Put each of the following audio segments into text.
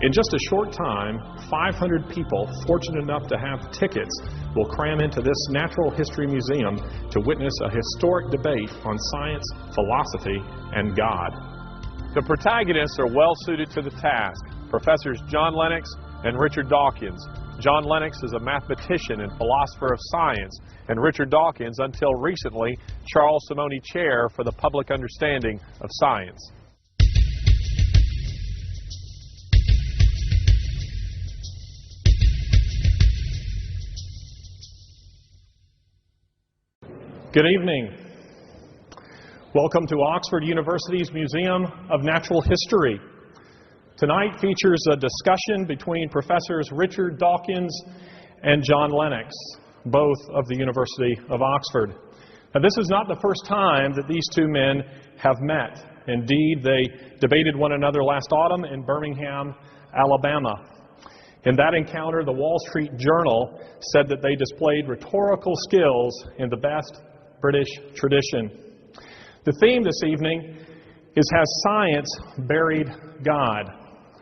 In just a short time, 500 people fortunate enough to have tickets will cram into this natural history museum to witness a historic debate on science, philosophy, and God. The protagonists are well suited to the task, Professors John Lennox and Richard Dawkins. John Lennox is a mathematician and philosopher of science, and Richard Dawkins, until recently, Charles Simonyi Chair for the Public Understanding of Science. Good evening. Welcome to Oxford University's Museum of Natural History. Tonight features a discussion between Professors Richard Dawkins and John Lennox, both of the University of Oxford. Now, this is not the first time that these two men have met. Indeed, they debated one another last autumn in Birmingham, Alabama. In that encounter, the Wall Street Journal said that they displayed rhetorical skills in the best British tradition. The theme this evening is Has Science Buried God?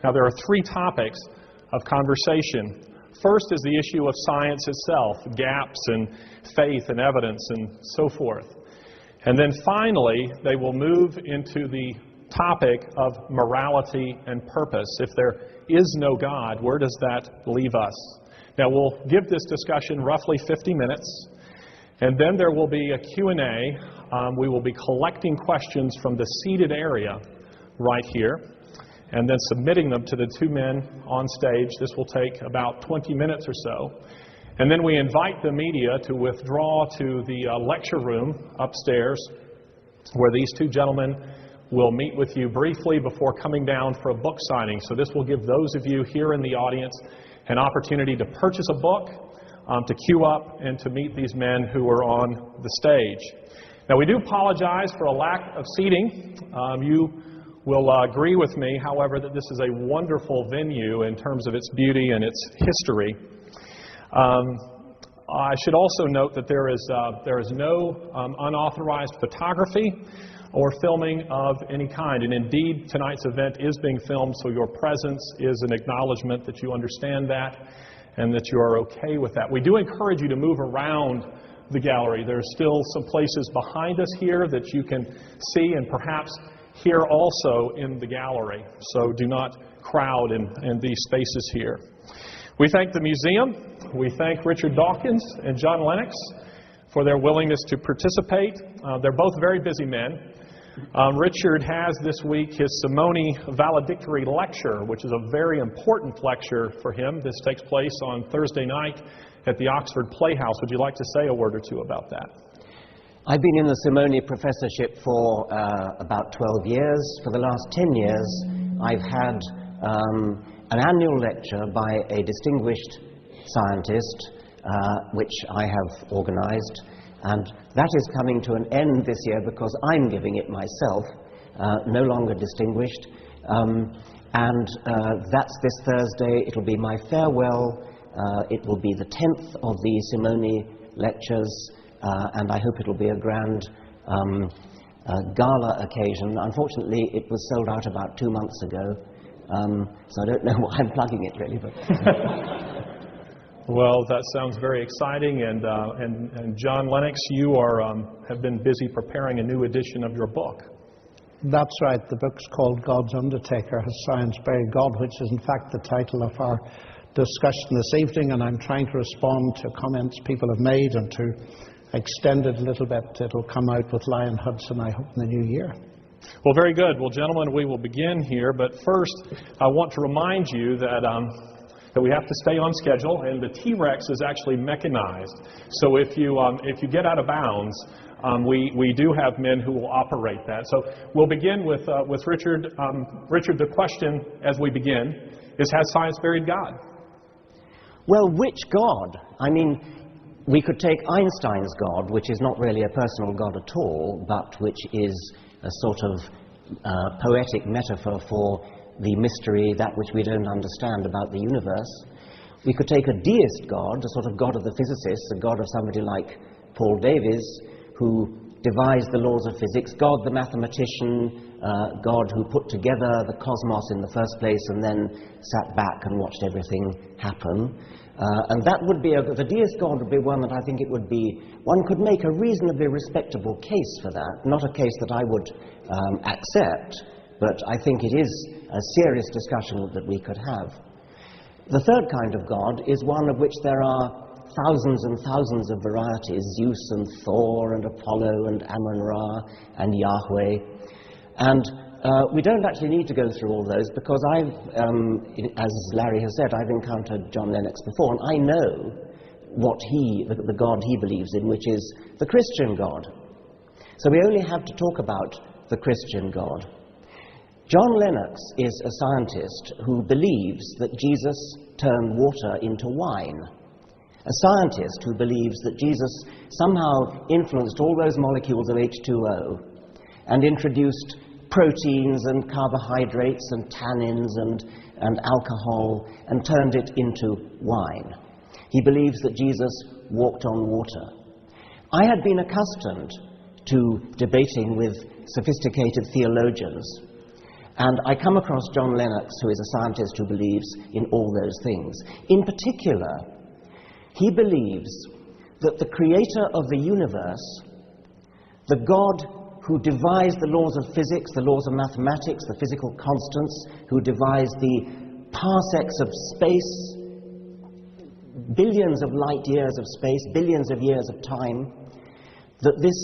Now, there are three topics of conversation. First is the issue of science itself, gaps in faith and evidence and so forth. And then finally, they will move into the topic of morality and purpose. If there is no God, where does that leave us? Now, we'll give this discussion roughly 50 minutes. And then there will be a Q&A. We will be collecting questions from the seated area right here and then submitting them to the two men on stage. This will take about 20 minutes or so. And then we invite the media to withdraw to the lecture room upstairs, where these two gentlemen will meet with you briefly before coming down for a book signing. So this will give those of you here in the audience an opportunity to purchase a book, to queue up and to meet these men who are on the stage. Now, we do apologize for a lack of seating. You will agree with me, however, that this is a wonderful venue in terms of its beauty and its history. I should also note that there is no unauthorized photography or filming of any kind. And indeed, tonight's event is being filmed, so your presence is an acknowledgement that you understand that and that you are okay with that. We do encourage you to move around the gallery. There's still some places behind us here that you can see and perhaps hear also in the gallery. So do not crowd in these spaces here. We thank the museum. We thank Richard Dawkins and John Lennox for their willingness to participate. They're both very busy men. Richard has this week his Simonyi valedictory lecture, which is a very important lecture for him. This takes place on Thursday night at the Oxford Playhouse. Would you like to say a word or two about that? I've been in the Simonyi professorship for about 12 years. For the last 10 years, I've had an annual lecture by a distinguished scientist, which I have organized. And that is coming to an end this year because I'm giving it myself, no longer distinguished. And that's this Thursday. It'll be my farewell. It will be the 10th of the Simonyi lectures, and I hope it'll be a grand gala occasion. Unfortunately, it was sold out about 2 months ago, so I don't know why I'm plugging it, really. But Well, that sounds very exciting, and John Lennox, you have been busy preparing a new edition of your book. That's right. The book's called God's Undertaker, Has Science Buried God?, which is in fact the title of our discussion this evening, and I'm trying to respond to comments people have made and to extend it a little bit. It'll come out with Lion Hudson, I hope, in the new year. Well, very good. Well, gentlemen, we will begin here, but first I want to remind you that we have to stay on schedule, and the T-Rex is actually mechanized. So if you get out of bounds, we do have men who will operate that. So we'll begin with Richard. Richard, the question as we begin is, has science buried God? well, which God? I mean, we could take Einstein's God, which is not really a personal God at all, but which is a sort of poetic metaphor for the mystery, that which we don't understand about the universe. We could take a deist God, a sort of God of the physicists, a God of somebody like Paul Davies, who devised the laws of physics, God the mathematician, God who put together the cosmos in the first place and then sat back and watched everything happen. And that would be, the deist God would be one that I think it would be, one could make a reasonably respectable case for that, not a case that I would accept, but I think it is a serious discussion that we could have. The third kind of God is one of which there are thousands and thousands of varieties, Zeus and Thor and Apollo and Amun-Ra and Yahweh. And we don't actually need to go through all those because as Larry has said, I've encountered John Lennox before and I know what the God he believes in, which is the Christian God. So we only have to talk about the Christian God. John Lennox is a scientist who believes that Jesus turned water into wine. A scientist who believes that Jesus somehow influenced all those molecules of H2O and introduced proteins and carbohydrates and tannins and alcohol and turned it into wine. He believes that Jesus walked on water. I had been accustomed to debating with sophisticated theologians, and I come across John Lennox, who is a scientist who believes in all those things. In particular, he believes that the creator of the universe, the God who devised the laws of physics, the laws of mathematics, the physical constants, who devised the parsecs of space, billions of light years of space, billions of years of time, that this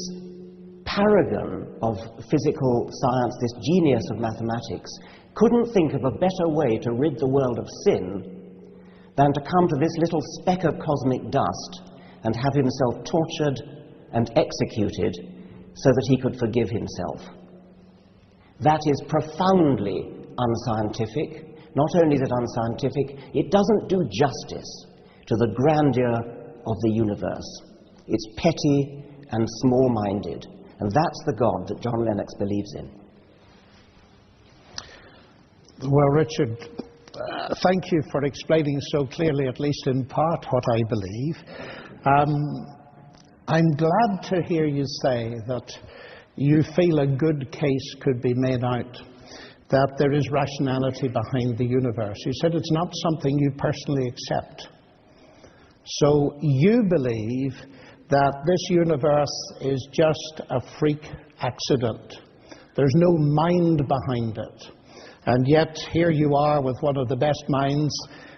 paragon of physical science, this genius of mathematics, couldn't think of a better way to rid the world of sin than to come to this little speck of cosmic dust and have himself tortured and executed so that he could forgive himself. That is profoundly unscientific. Not only is it unscientific, it doesn't do justice to the grandeur of the universe. It's petty and small-minded, and that's the God that John Lennox believes in. Well, Richard, thank you for explaining so clearly, at least in part, what I believe. I'm glad to hear you say that you feel a good case could be made out that there is rationality behind the universe. You said it's not something you personally accept. So you believe that this universe is just a freak accident. There's no mind behind it. And yet here you are with one of the best minds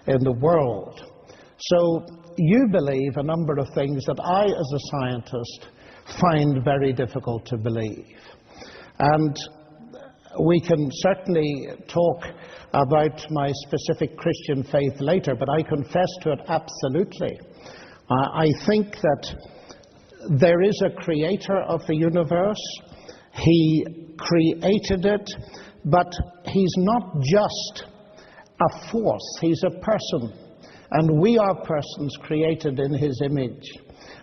in the world. So you believe a number of things that I, as a scientist, find very difficult to believe. And we can certainly talk about my specific Christian faith later, but I confess to it absolutely. I think that there is a creator of the universe. He created it, but he's not just a force, he's a person. And we are persons created in his image.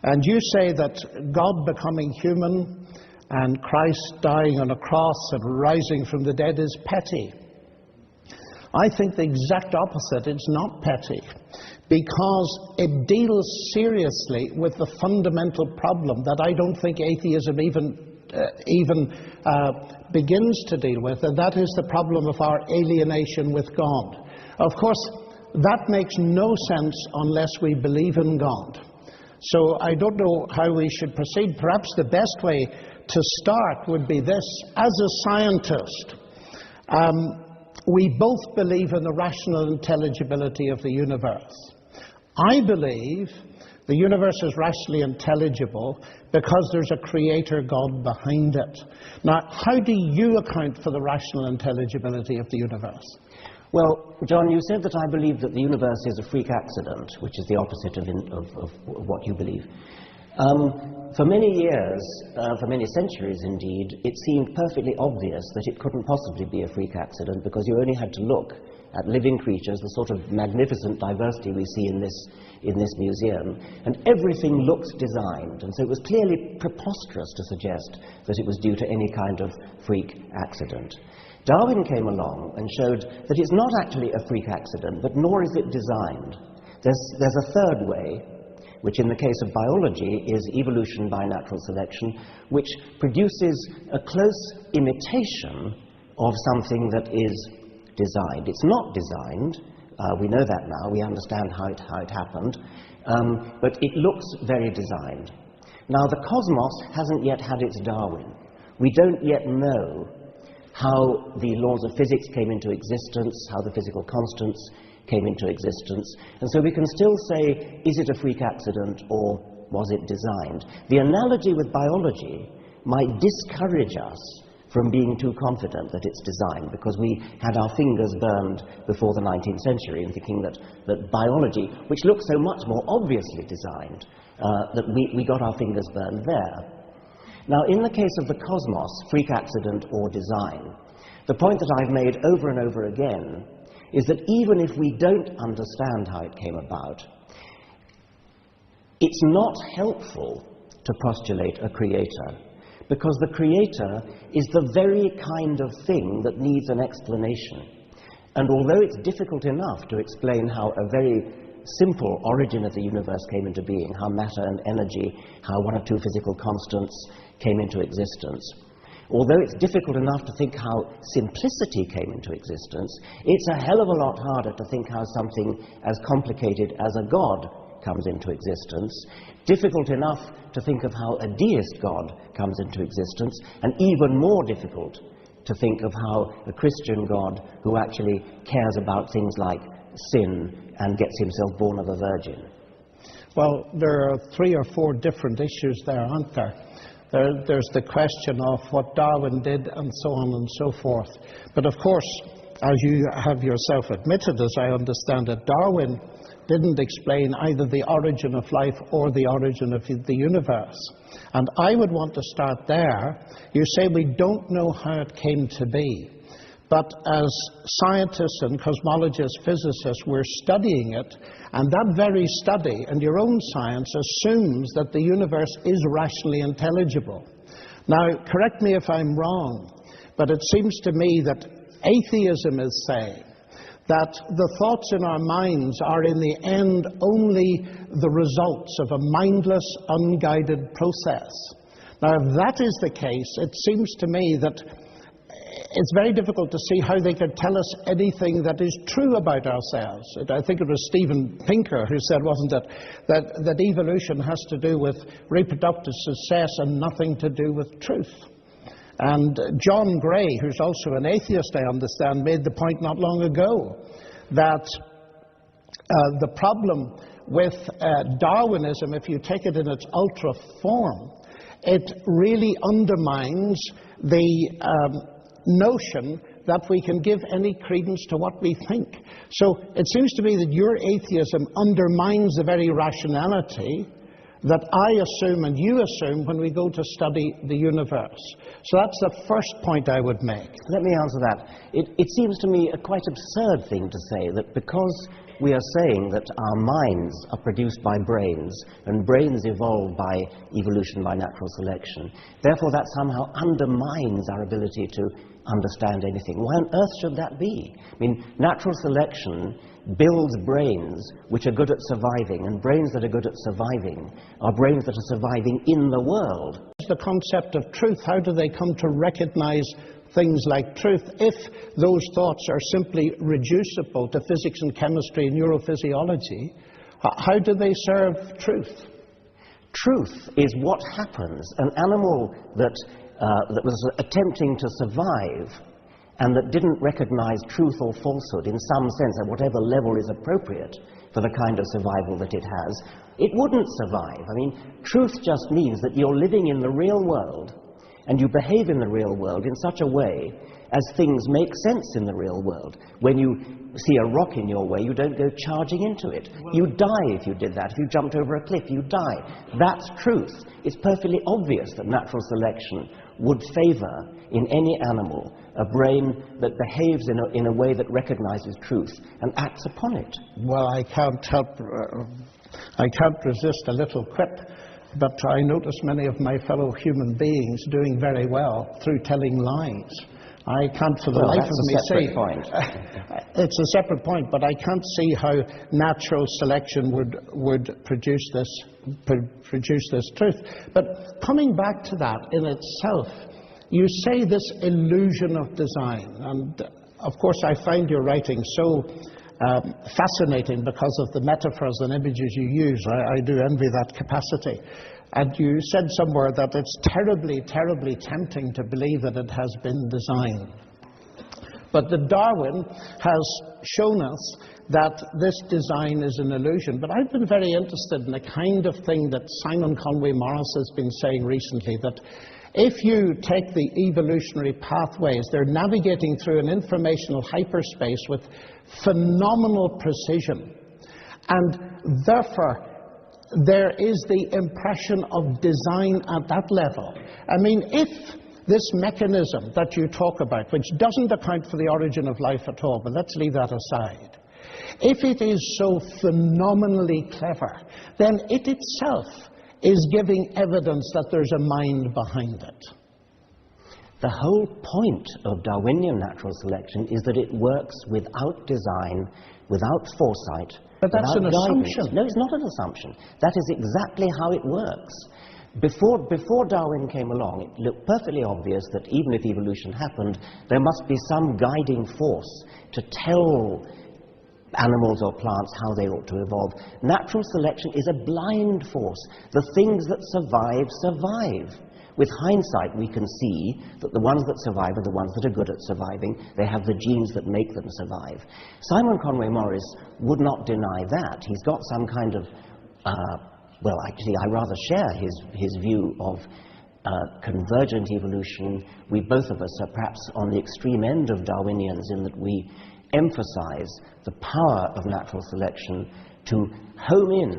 And you say that God becoming human and Christ dying on a cross and rising from the dead is petty. I think the exact opposite. It's not petty, because it deals seriously with the fundamental problem that I don't think atheism even begins to deal with, and that is the problem of our alienation with God. Of course, that makes no sense unless we believe in God. So I don't know how we should proceed. Perhaps the best way to start would be this. As a scientist, we both believe in the rational intelligibility of the universe. I believe the universe is rationally intelligible because there's a creator God behind it. Now, how do you account for the rational intelligibility of the universe? Well, John, you said that I believe that the universe is a freak accident, which is the opposite of what you believe. For many years, for many centuries indeed, it seemed perfectly obvious that it couldn't possibly be a freak accident, because you only had to look at living creatures, the sort of magnificent diversity we see in this museum, and everything looks designed, and so it was clearly preposterous to suggest that it was due to any kind of freak accident. Darwin came along and showed that it's not actually a freak accident, but nor is it designed. There's a third way, which in the case of biology is evolution by natural selection, which produces a close imitation of something that is designed. It's not designed, we know that now, we understand how it happened, but it looks very designed. Now, the cosmos hasn't yet had its Darwin. We don't yet know how the laws of physics came into existence, how the physical constants came into existence, and so we can still say, is it a freak accident or was it designed? The analogy with biology might discourage us from being too confident that it's designed, because we had our fingers burned before the 19th century in thinking that biology, which looks so much more obviously designed, that we got our fingers burned there. Now, in the case of the cosmos, freak accident or design, the point that I've made over and over again is that even if we don't understand how it came about, it's not helpful to postulate a creator, because the creator is the very kind of thing that needs an explanation. And although it's difficult enough to explain how a very simple origin of the universe came into being, how matter and energy, how one or two physical constants came into existence, although it's difficult enough to think how simplicity came into existence, it's a hell of a lot harder to think how something as complicated as a god comes into existence, difficult enough to think of how a deist god comes into existence, and even more difficult to think of how a Christian god who actually cares about things like sin and gets himself born of a virgin. Well, there are 3 or 4 different issues there, aren't there? There's the question of what Darwin did and so on and so forth. But of course, as you have yourself admitted, as I understand it, Darwin didn't explain either the origin of life or the origin of the universe. And I would want to start there. You say we don't know how it came to be. But as scientists and cosmologists, physicists, we're studying it, and that very study and your own science assumes that the universe is rationally intelligible. Now, correct me if I'm wrong, but it seems to me that atheism is saying that the thoughts in our minds are in the end only the results of a mindless, unguided process. Now, if that is the case, it seems to me that it's very difficult to see how they could tell us anything that is true about ourselves. I think it was Steven Pinker who said, wasn't it, that evolution has to do with reproductive success and nothing to do with truth. And John Gray, who's also an atheist, I understand, made the point not long ago that the problem with Darwinism, if you take it in its ultra form, it really undermines the notion that we can give any credence to what we think. So it seems to me that your atheism undermines the very rationality that I assume and you assume when we go to study the universe. So that's the first point I would make. Let me answer that. It seems to me a quite absurd thing to say that because we are saying that our minds are produced by brains and brains evolved by evolution by natural selection, therefore that somehow undermines our ability to understand anything. Why on earth should that be? I mean, natural selection builds brains which are good at surviving, and brains that are good at surviving are brains that are surviving in the world. The concept of truth, how do they come to recognize things like truth if those thoughts are simply reducible to physics and chemistry and neurophysiology? How do they serve truth? Truth is what happens. An animal that was attempting to survive and that didn't recognize truth or falsehood in some sense at whatever level is appropriate for the kind of survival that it has, it wouldn't survive. I mean, truth just means that you're living in the real world and you behave in the real world in such a way as things make sense in the real world. When you see a rock in your way, you don't go charging into it. You die if you did that. If you jumped over a cliff, you die. That's truth. It's perfectly obvious that natural selection would favor in any animal a brain that behaves in a way that recognizes truth and acts upon it. Well, I can't resist a little quip, but I notice many of my fellow human beings doing very well through telling lies. I can't for the life of me say. That's a separate point. It's a separate point, but I can't see how natural selection would produce this truth. But coming back to that in itself, you say this illusion of design, and of course I find your writing so fascinating because of the metaphors and images you use. I do envy that capacity. And you said somewhere that it's terribly, terribly tempting to believe that it has been designed. But that Darwin has shown us that this design is an illusion. But I've been very interested in the kind of thing that Simon Conway Morris has been saying recently, that if you take the evolutionary pathways, they're navigating through an informational hyperspace with phenomenal precision. And therefore, there is the impression of design at that level. I mean, if this mechanism that you talk about, which doesn't account for the origin of life at all, but let's leave that aside, if it is so phenomenally clever, then it itself is giving evidence that there's a mind behind it. The whole point of Darwinian natural selection is that it works without design, without foresight. But that's an assumption. No, it's not an assumption. That is exactly how it works. Before Darwin came along, it looked perfectly obvious that even if evolution happened, there must be some guiding force to tell animals or plants how they ought to evolve. Natural selection is a blind force. The things that survive, survive. With hindsight, we can see that the ones that survive are the ones that are good at surviving. They have the genes that make them survive. Simon Conway Morris would not deny that. He's got some kind of, well, actually, I rather share his view of convergent evolution. We both of us are perhaps on the extreme end of Darwinians in that we emphasize the power of natural selection to home in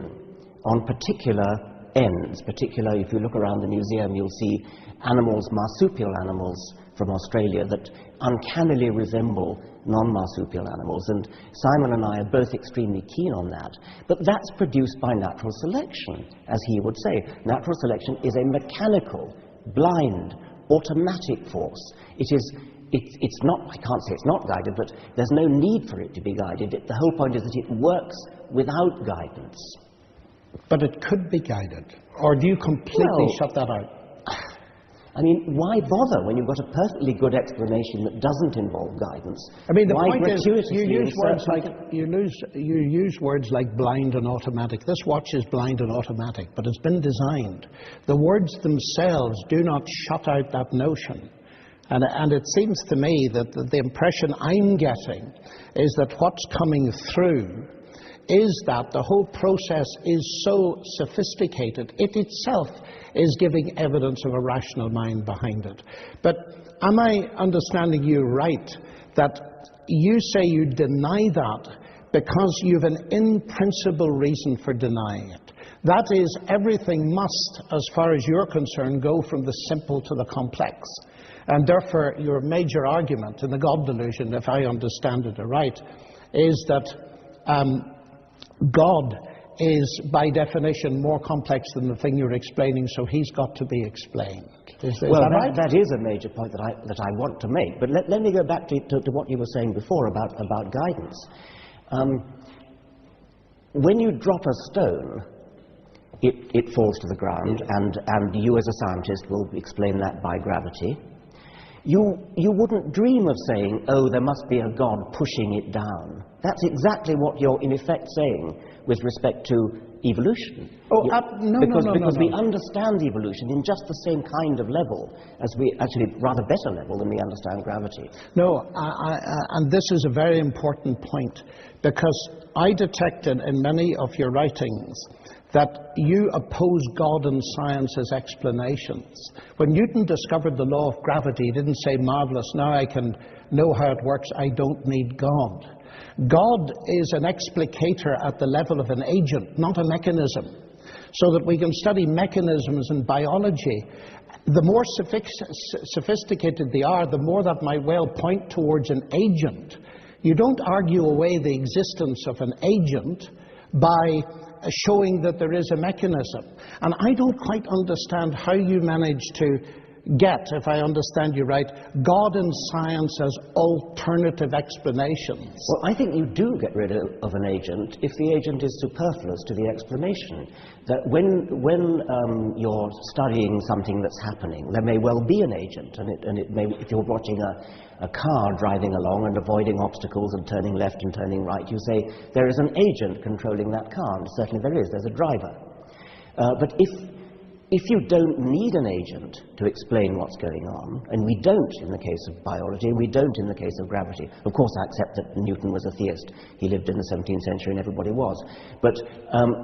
on particular ends. Particularly, if you look around the museum, you'll see animals, marsupial animals from Australia, that uncannily resemble non-marsupial animals. And Simon and I are both extremely keen on that. But that's produced by natural selection, as he would say. Natural selection is a mechanical, blind, automatic force. It's not, I can't say it's not guided, but there's no need for it to be guided. The whole point is that it works without guidance. But it could be guided. Or do you completely shut that out? I mean, why bother when you've got a perfectly good explanation that doesn't involve guidance? I mean, the why point is, you use words like blind and automatic. This watch is blind and automatic, but it's been designed. The words themselves do not shut out that notion. And it seems to me that the impression I'm getting is that what's coming through is that the whole process is so sophisticated, it itself is giving evidence of a rational mind behind it. But am I understanding you right, that you say you deny that because you have an in-principle reason for denying it? That is, everything must, as far as you're concerned, go from the simple to the complex. And therefore, your major argument in the God delusion, if I understand it right, is that God is, by definition, more complex than the thing you're explaining, so he's got to be explained. Is that right? That is a major point that I want to make. But let me go back to what you were saying before about guidance. When you drop a stone, it falls to the ground, and you as a scientist will explain that by gravity. You wouldn't dream of saying, oh, there must be a God pushing it down. That's exactly what you're in effect saying with respect to evolution. Because we understand evolution in just the same kind of level as we actually rather better level than we understand gravity. No, and this is a very important point, because I detected in many of your writings that you oppose God and science as explanations. When Newton discovered the law of gravity, he didn't say, marvelous, now I can know how it works, I don't need God. God is an explicator at the level of an agent, not a mechanism. So that we can study mechanisms in biology. The more sophisticated they are, the more that might well point towards an agent. You don't argue away the existence of an agent by showing that there is a mechanism. And I don't quite understand how you manage to get, if I understand you right, God and science as alternative explanations. Well, I think you do get rid of an agent if the agent is superfluous to the explanation. That when you're studying something that's happening, there may well be an agent, and it may, if you're watching a car driving along and avoiding obstacles and turning left and turning right, you say there is an agent controlling that car, and certainly there is, there's a driver. But if you don't need an agent to explain what's going on, and we don't in the case of biology, and we don't in the case of gravity. Of course, I accept that Newton was a theist. He lived in the 17th century and everybody was. But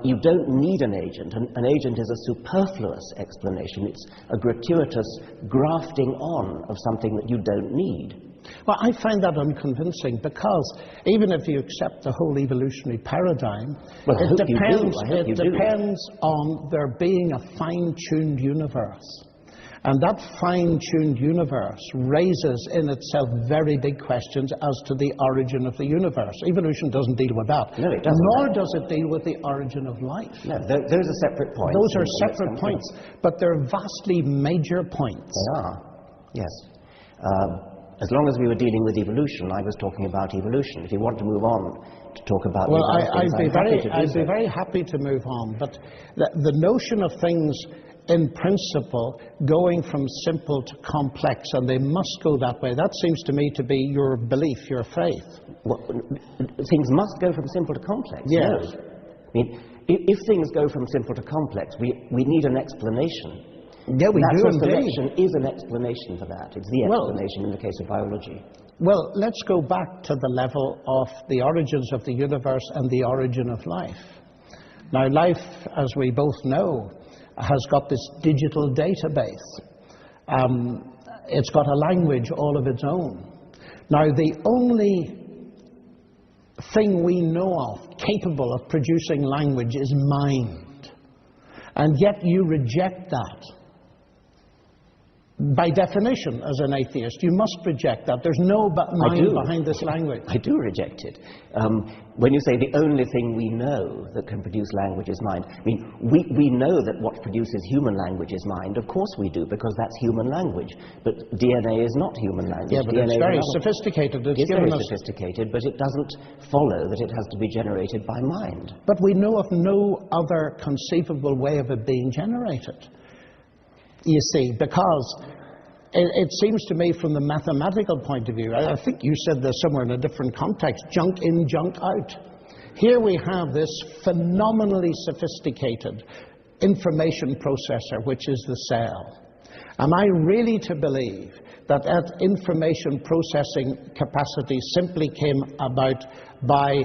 you don't need an agent. An agent is a superfluous explanation. It's a gratuitous grafting on of something that you don't need. Well, I find that unconvincing, because even if you accept the whole evolutionary paradigm, well, it depends on there being a fine-tuned universe. And that fine-tuned universe raises in itself very big questions as to the origin of the universe. Evolution doesn't deal with that. No, it doesn't. Nor does it deal with the origin of life. No, those are separate points. Those are separate points, but they're vastly major points. They are, yes. As long as we were dealing with evolution, I was talking about evolution. If you want to move on to talk about well, I'd be very happy to move on. But the notion of things in principle going from simple to complex, and they must go that way, that seems to me to be your belief, your faith. Well, things must go from simple to complex. Yes. No. I mean, if things go from simple to complex, we need an explanation. Yeah, we do indeed. Natural selection is an explanation for that. It's the explanation in the case of biology. Well, let's go back to the level of the origins of the universe and the origin of life. Now, life, as we both know, has got this digital database. It's got a language all of its own. Now, the only thing we know of capable of producing language is mind. And yet you reject that. By definition, as an atheist, you must reject that. There's no mind behind this language. I do reject it. When you say the only thing we know that can produce language is mind, I mean, we know that what produces human language is mind. Of course we do, because that's human language. But DNA is not human language. Yeah, but it's very sophisticated. It's very sophisticated, but it doesn't follow that it has to be generated by mind. But we know of no other conceivable way of it being generated. You see, because it seems to me from the mathematical point of view, I think you said this somewhere in a different context, junk in, junk out. Here we have this phenomenally sophisticated information processor, which is the cell. Am I really to believe that that information processing capacity simply came about by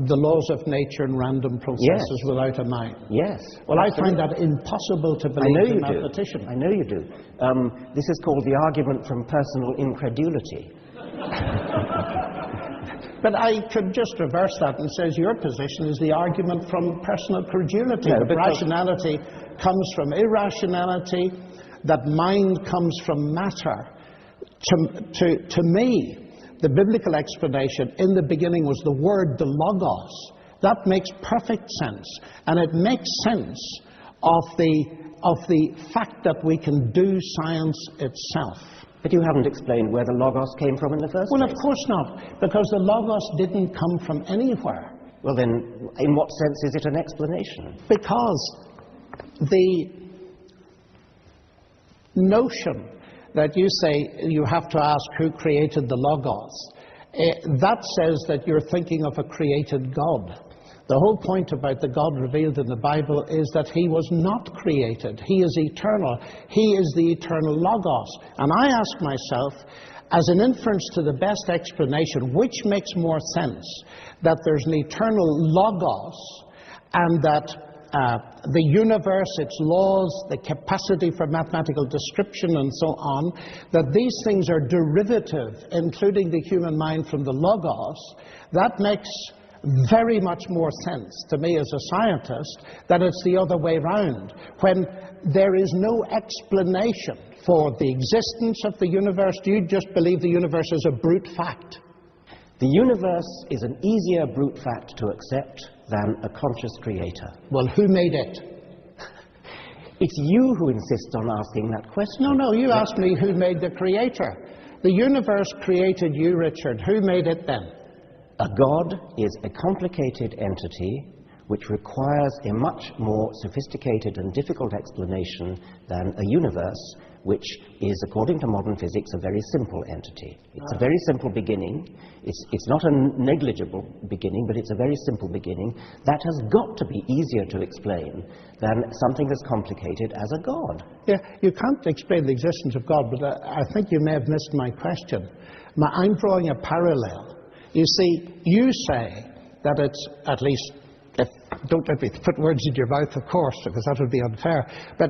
the laws of nature and random processes without a mind? Yes. Well, I find that impossible to believe as a mathematician. I know you do. This is called the argument from personal incredulity. But I could just reverse that and say your position is the argument from personal credulity. No, that rationality comes from irrationality, that mind comes from matter. To me, the biblical explanation in the beginning was the word, the logos. That makes perfect sense. And it makes sense of the fact that we can do science itself. But you haven't explained where the logos came from in the first place. Well, of course not, because the logos didn't come from anywhere. Well, then, in what sense is it an explanation? Because the notion that you say you have to ask who created the logos, that says that you're thinking of a created God. The whole point about the God revealed in the Bible is that he was not created. He is eternal. He is the eternal logos. And I ask myself, as an inference to the best explanation, which makes more sense, that there's an eternal logos and that the universe, its laws, the capacity for mathematical description and so on, that these things are derivative, including the human mind, from the logos, that makes very much more sense to me as a scientist than it's the other way round, when there is no explanation for the existence of the universe. Do you just believe the universe is a brute fact? The universe is an easier brute fact to accept than a conscious creator. Well, who made it? It's you who insists on asking that question. No, you asked me who made the creator. The universe created you, Richard. Who made it then? A God is a complicated entity which requires a much more sophisticated and difficult explanation than a universe, which is, according to modern physics, a very simple entity. It's a very simple beginning. It's not a negligible beginning, but it's a very simple beginning. That has got to be easier to explain than something as complicated as a God. Yeah, you can't explain the existence of God, but I think you may have missed my question. I'm drawing a parallel. You see, you say that it's, at least, don't let me put words in your mouth, of course, because that would be unfair, but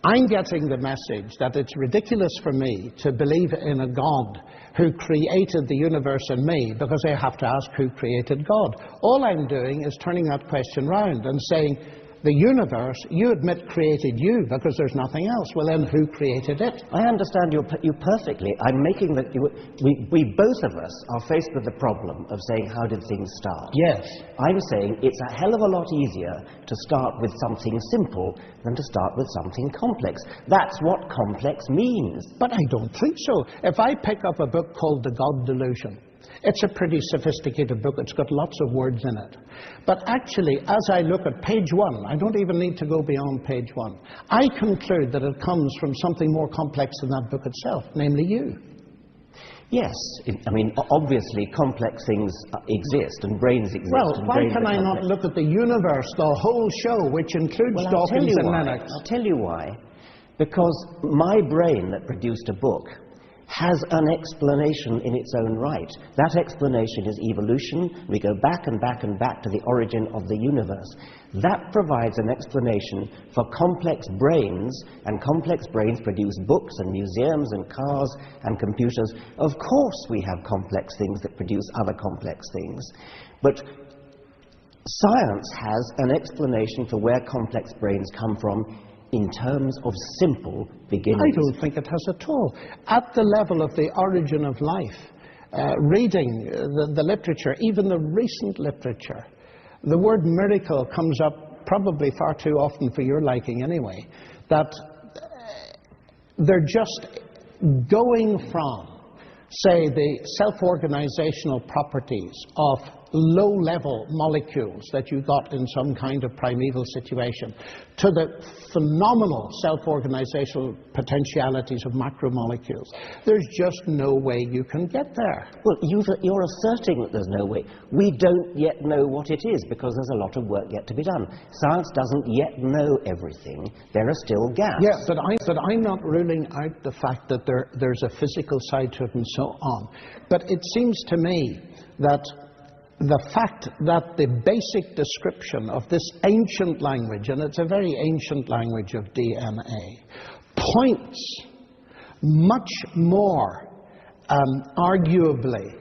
I'm getting the message that it's ridiculous for me to believe in a God who created the universe and me, because I have to ask who created God. All I'm doing is turning that question round and saying, the universe, you admit, created you because there's nothing else. Well, then who created it? I understand you perfectly. I'm making that we both of us are faced with the problem of saying, how did things start? Yes. I'm saying it's a hell of a lot easier to start with something simple than to start with something complex. That's what complex means. But I don't think so. If I pick up a book called The God Delusion, it's a pretty sophisticated book. It's got lots of words in it. But actually, as I look at page 1, I don't even need to go beyond page 1, I conclude that it comes from something more complex than that book itself, namely you. Yes. I mean, obviously, complex things exist, and brains exist. Well, why can I not look at the universe, the whole show, which includes Dawkins and Lennox? I'll tell you why. Because my brain that produced a book has an explanation in its own right. That explanation is evolution. We go back and back and back to the origin of the universe. That provides an explanation for complex brains, and complex brains produce books and museums and cars and computers. Of course we have complex things that produce other complex things. But science has an explanation for where complex brains come from in terms of simple beginnings. I don't think it has at all. At the level of the origin of life, reading the literature, even the recent literature, the word miracle comes up probably far too often for your liking anyway, that they're just going from, say, the self-organizational properties of low-level molecules that you got in some kind of primeval situation to the phenomenal self-organizational potentialities of macromolecules. There's just no way you can get there. Well, you're asserting that there's no way. We don't yet know what it is because there's a lot of work yet to be done. Science doesn't yet know everything. There are still gaps. Yeah, but I'm not ruling out the fact that there's a physical side to it and so on. But it seems to me that the fact that the basic description of this ancient language, and it's a very ancient language of DNA, points much more arguably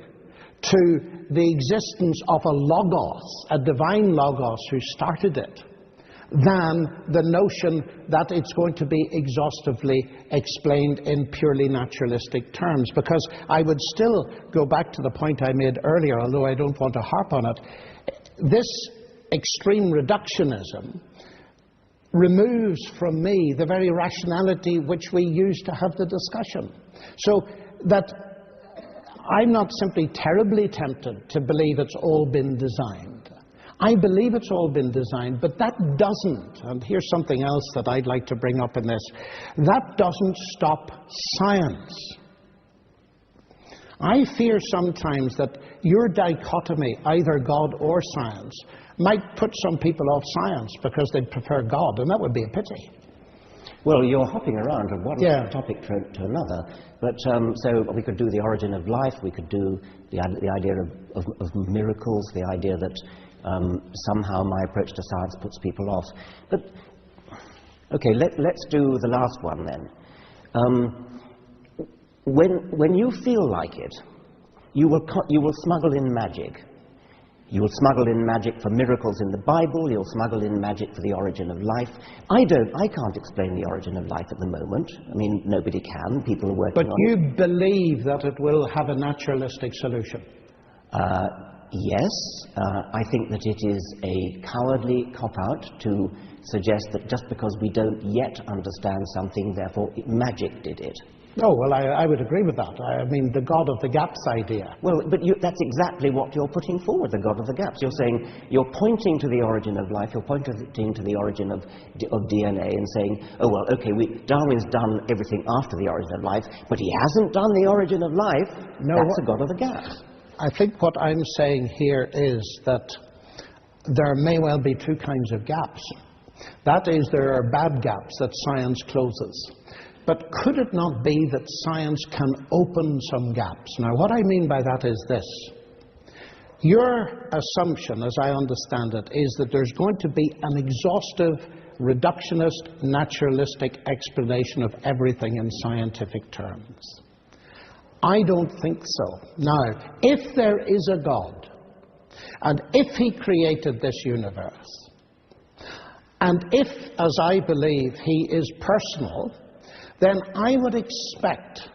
to the existence of a logos, a divine logos who started it, than the notion that it's going to be exhaustively explained in purely naturalistic terms. Because I would still go back to the point I made earlier, although I don't want to harp on it. This extreme reductionism removes from me the very rationality which we use to have the discussion. So that I'm not simply terribly tempted to believe it's all been designed. I believe it's all been designed, but that doesn't, and here's something else that I'd like to bring up in this, that doesn't stop science. I fear sometimes that your dichotomy, either God or science, might put some people off science because they'd prefer God, and that would be a pity. Well, you're hopping around from one topic to another, but so we could do the origin of life, we could do the idea of miracles, the idea that somehow my approach to science puts people off. But, okay, let's do the last one then. When you feel like it, you will smuggle in magic. You will smuggle in magic for miracles in the Bible, you'll smuggle in magic for the origin of life. I can't explain the origin of life at the moment. I mean, nobody can. People are working on it. But you believe that it will have a naturalistic solution? Yes, I think that it is a cowardly cop-out to suggest that just because we don't yet understand something, therefore magic did it. Oh, well, I would agree with that. I mean, the God of the gaps idea. Well, but that's exactly what you're putting forward, the God of the gaps. You're saying, you're pointing to the origin of life, you're pointing to the origin of DNA and saying, oh, well, okay, Darwin's done everything after the origin of life, but he hasn't done the origin of life. No, that's the God of the gaps. I think what I'm saying here is that there may well be two kinds of gaps. That is, there are bad gaps that science closes. But could it not be that science can open some gaps? Now, what I mean by that is this. Your assumption, as I understand it, is that there's going to be an exhaustive, reductionist, naturalistic explanation of everything in scientific terms. I don't think so. Now, if there is a God, and if he created this universe, and if, as I believe, he is personal, then I would expect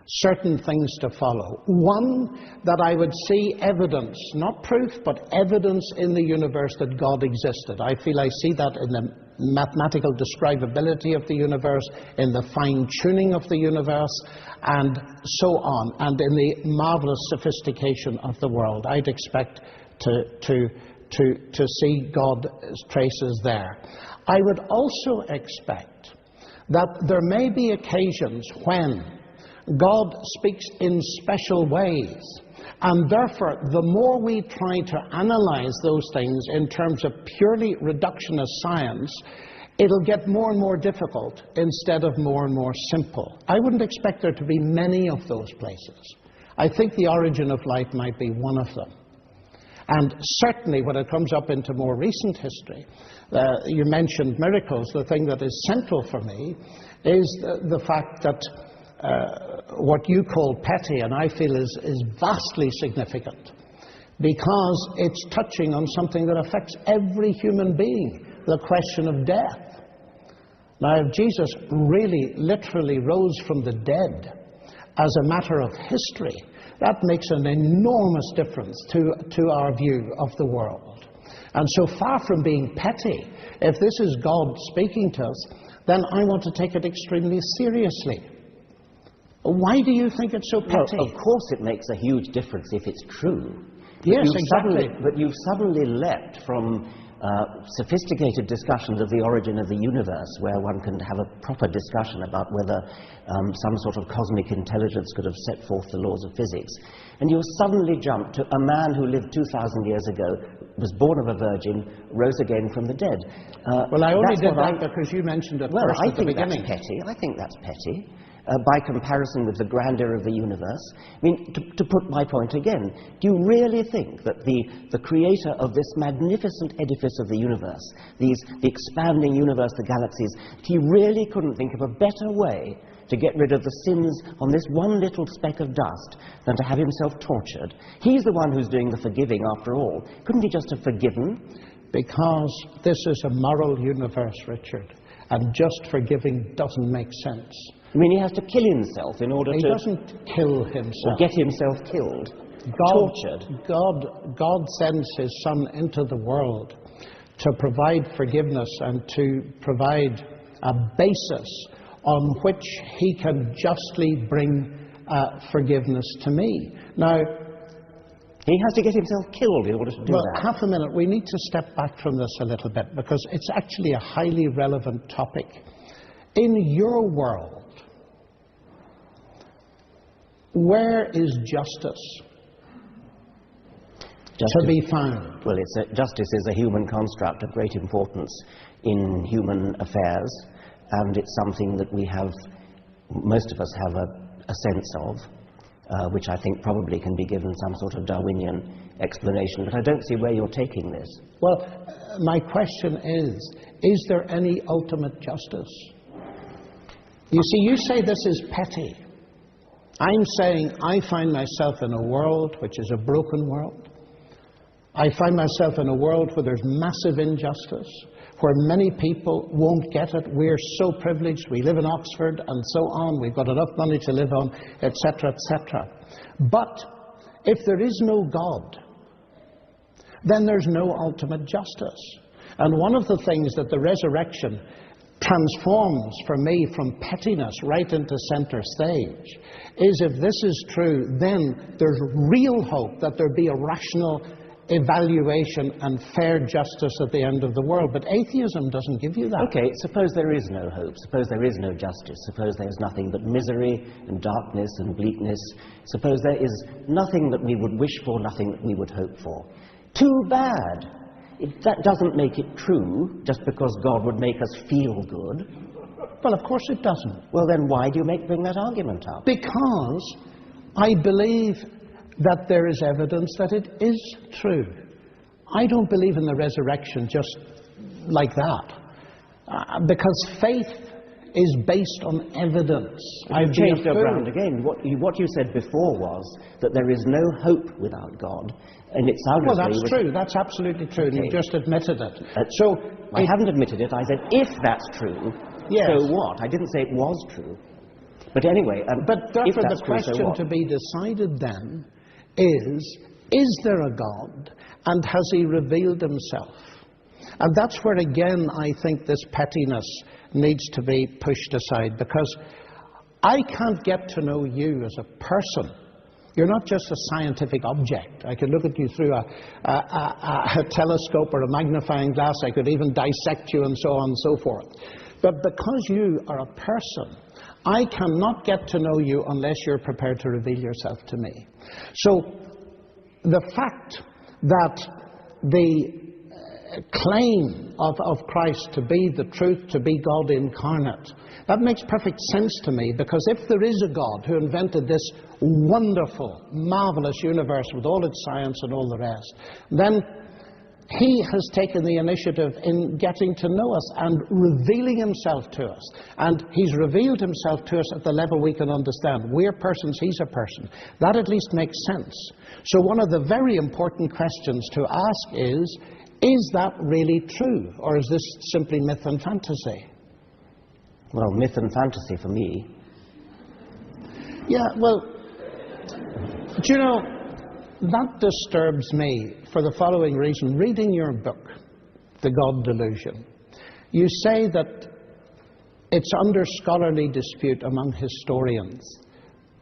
certain things to follow. One, that I would see evidence, not proof, but evidence in the universe that God existed. I feel I see that in the mathematical describability of the universe, in the fine-tuning of the universe, and so on, and in the marvelous sophistication of the world. I'd expect to see God's traces there. I would also expect that there may be occasions when God speaks in special ways, and therefore the more we try to analyze those things in terms of purely reductionist science, it'll get more and more difficult instead of more and more simple. I wouldn't expect there to be many of those places. I think the origin of life might be one of them. And certainly when it comes up into more recent history, you mentioned miracles. The thing that is central for me is the fact that what you call petty, and I feel is vastly significant, because it's touching on something that affects every human being, the question of death. Now, if Jesus really literally rose from the dead as a matter of history, that makes an enormous difference to our view of the world. And so far from being petty, if this is God speaking to us, then I want to take it extremely seriously. Why do you think it's so petty? Well, of course it makes a huge difference if it's true. Yes, exactly. But you've suddenly leapt from sophisticated discussions of the origin of the universe, where one can have a proper discussion about whether some sort of cosmic intelligence could have set forth the laws of physics. And you suddenly jump to a man who lived 2,000 years ago, was born of a virgin, rose again from the dead. Well, I only did that because you mentioned it first at the beginning. That's petty. I think that's petty. By comparison with the grandeur of the universe. I mean, to put my point again, do you really think that the creator of this magnificent edifice of the universe, the expanding universe, the galaxies, he really couldn't think of a better way to get rid of the sins on this one little speck of dust than to have himself tortured? He's the one who's doing the forgiving after all. Couldn't he just have forgiven? Because this is a moral universe, Richard, and just forgiving doesn't make sense. I mean, he has to kill himself in order to... He doesn't kill himself. Or get himself killed, tortured. God sends his Son into the world to provide forgiveness and to provide a basis on which he can justly bring forgiveness to me. Now, he has to get himself killed in order to do that. Half a minute. We need to step back from this a little bit, because it's actually a highly relevant topic. In your world, where is justice to be found? Well, justice is a human construct of great importance in human affairs, and it's something that most of us have a sense of, which I think probably can be given some sort of Darwinian explanation, but I don't see where you're taking this. Well, my question is there any ultimate justice? You see, you say this is petty. I'm saying I find myself in a world which is a broken world. I find myself in a world where there's massive injustice, where many people won't get it. We're so privileged. We live in Oxford and so on. We've got enough money to live on, etc., etc. But if there is no God, then there's no ultimate justice. And one of the things that the resurrection transforms for me from pettiness right into center stage is, if this is true, then there's real hope that there be a rational evaluation and fair justice at the end of the world. But atheism doesn't give you that. Okay, suppose there is no hope, suppose there is no justice, suppose there is nothing but misery and darkness and bleakness, suppose there is nothing that we would wish for, nothing that we would hope for. Too bad. That doesn't make it true, just because God would make us feel good. Well, of course it doesn't. Well, then why do you bring that argument up? Because I believe that there is evidence that it is true. I don't believe in the resurrection just like that. Because faith is based on evidence. I've changed your ground again. What you said before was that there is no hope without God. And it sounded well, that's true. That's absolutely true. Okay. And you just admitted it. So I haven't admitted it. I said, if that's true, yes. So what? I didn't say it was true. But anyway, but therefore the question to be decided then is there a God, and has he revealed himself? And that's where, again, I think this pettiness needs to be pushed aside, because I can't get to know you as a person. You're not just a scientific object. I could look at you through a telescope or a magnifying glass. I could even dissect you and so on and so forth. But because you are a person, I cannot get to know you unless you're prepared to reveal yourself to me. So the fact that the claim of Christ to be the truth, to be God incarnate, that makes perfect sense to me, because if there is a God who invented this wonderful, marvelous universe with all its science and all the rest, then he has taken the initiative in getting to know us and revealing himself to us. And he's revealed himself to us at the level we can understand. We're persons, he's a person. That at least makes sense. So one of the very important questions to ask is that really true? Or is this simply myth and fantasy? Well, myth and fantasy for me. Yeah, well, do you know, that disturbs me for the following reason. Reading your book, The God Delusion, you say that it's under scholarly dispute among historians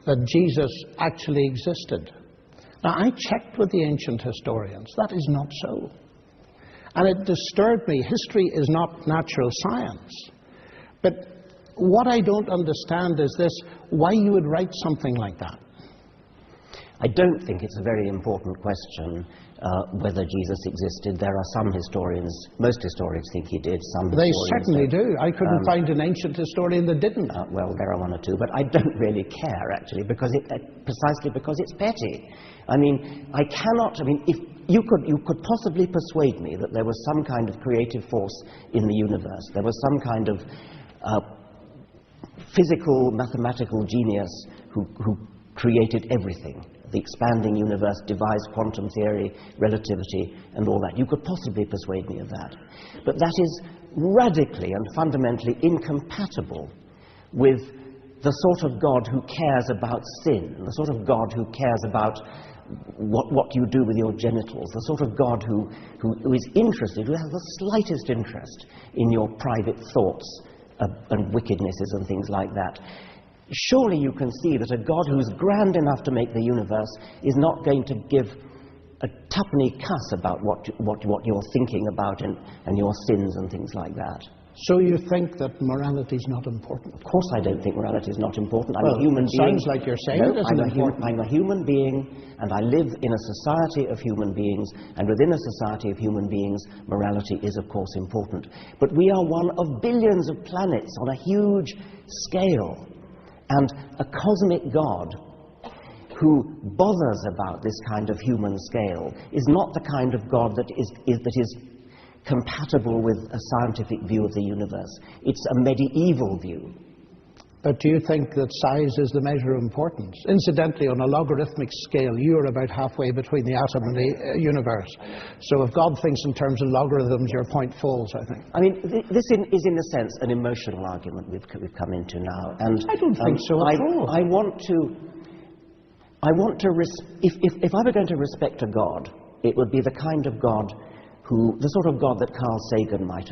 that Jesus actually existed. Now, I checked with the ancient historians. That is not so. And it disturbed me. History is not natural science. But what I don't understand is this: why you would write something like that. I don't think it's a very important question whether Jesus existed. There are some historians, most historians think he did, some They historians certainly do. I couldn't find an ancient historian that didn't. Well, there are one or two, but I don't really care, actually, because precisely because it's petty. I mean, if you could possibly persuade me that there was some kind of creative force in the universe, there was some kind of physical, mathematical genius who created everything. The expanding universe, devised quantum theory, relativity, and all that. You could possibly persuade me of that. But that is radically and fundamentally incompatible with the sort of God who cares about sin, the sort of God who cares about what you do with your genitals, the sort of God who is interested, who has the slightest interest in your private thoughts and wickednesses and things like that. Surely you can see that a God who's grand enough to make the universe is not going to give a tuppenny cuss about what you're thinking about and your sins and things like that. So you think that morality is not important? Of course I don't think morality is not important. I'm a human being. Sounds like you're saying it isn't important. I'm a human being, and I live in a society of human beings, and within a society of human beings, morality is, of course, important. But we are one of billions of planets on a huge scale. And a cosmic God who bothers about this kind of human scale is not the kind of God that is compatible with a scientific view of the universe. It's a medieval view. But do you think that size is the measure of importance? Incidentally, on a logarithmic scale, you're about halfway between the atom and the universe. So if God thinks in terms of logarithms, your point falls, I think. I mean, this is in a sense an emotional argument we've come into now. And I don't think so at all. If I were going to respect a God, it would be the kind of God the sort of God that Carl Sagan might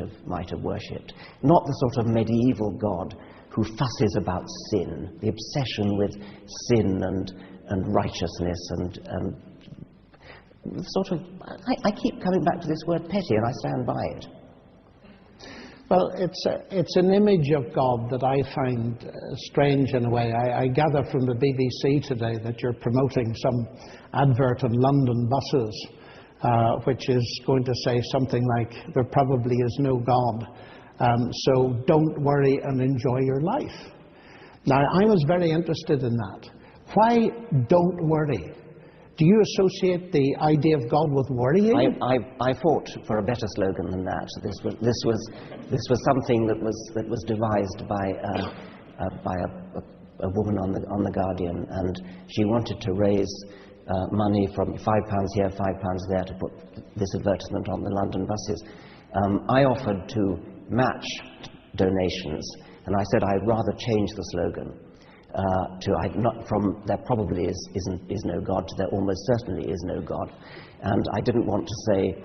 have worshipped, not the sort of medieval God who fusses about sin, the obsession with sin and righteousness and sort of, I keep coming back to this word petty, and I stand by it. Well, it's an image of God that I find strange in a way. I gather from the BBC today that you're promoting some advert on London buses, which is going to say something like, there probably is no God, so don't worry and enjoy your life. Now, I was very interested in that. Why don't worry? Do you associate the idea of God with worrying? I fought for a better slogan than that. This was something that was devised by a woman on the Guardian, and she wanted to raise money from £5 here, £5 there to put this advertisement on the London buses. I offered to match donations, and I said I'd rather change the slogan from there probably is no God to there almost certainly is no God. And I didn't want to say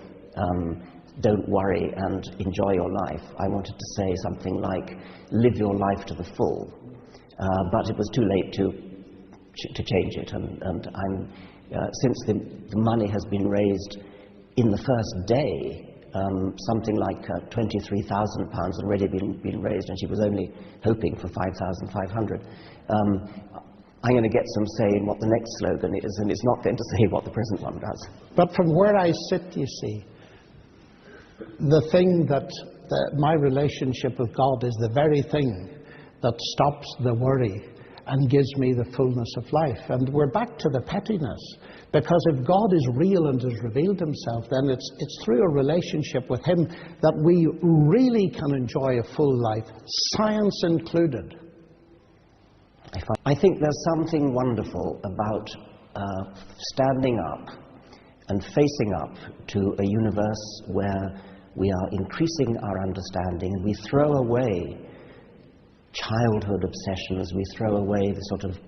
don't worry and enjoy your life. I wanted to say something like live your life to the full. But it was too late to change it, and I'm since the money has been raised in the first day, something like £23,000 had already been raised, and she was only hoping for 5,500. I'm going to get some say in what the next slogan is, and it's not going to say what the present one does. But from where I sit, you see, the thing that my relationship with God is the very thing that stops the worry and gives me the fullness of life. And we're back to the pettiness, because if God is real and has revealed himself, then it's through a relationship with him that we really can enjoy a full life, science included. I think there's something wonderful about standing up and facing up to a universe where we are increasing our understanding, and we throw away childhood obsessions, we throw away the sort of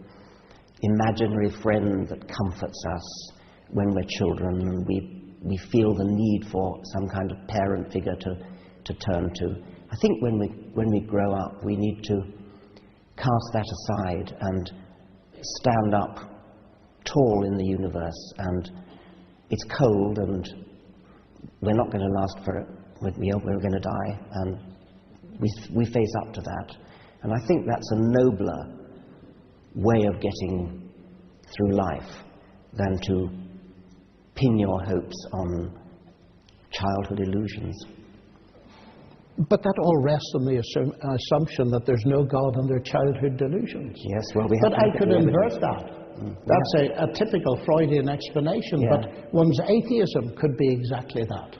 imaginary friend that comforts us when we're children, and we feel the need for some kind of parent figure to turn to. I think when we grow up, we need to cast that aside and stand up tall in the universe. And it's cold, and we're not going to last for it. We're going to die, and we face up to that. And I think that's a nobler way of getting through life than to pin your hopes on childhood illusions. But that all rests on the assumption that there's no God and their childhood delusions. Yes, well, we have. But I could invert that. That's a typical Freudian explanation, but one's atheism could be exactly that.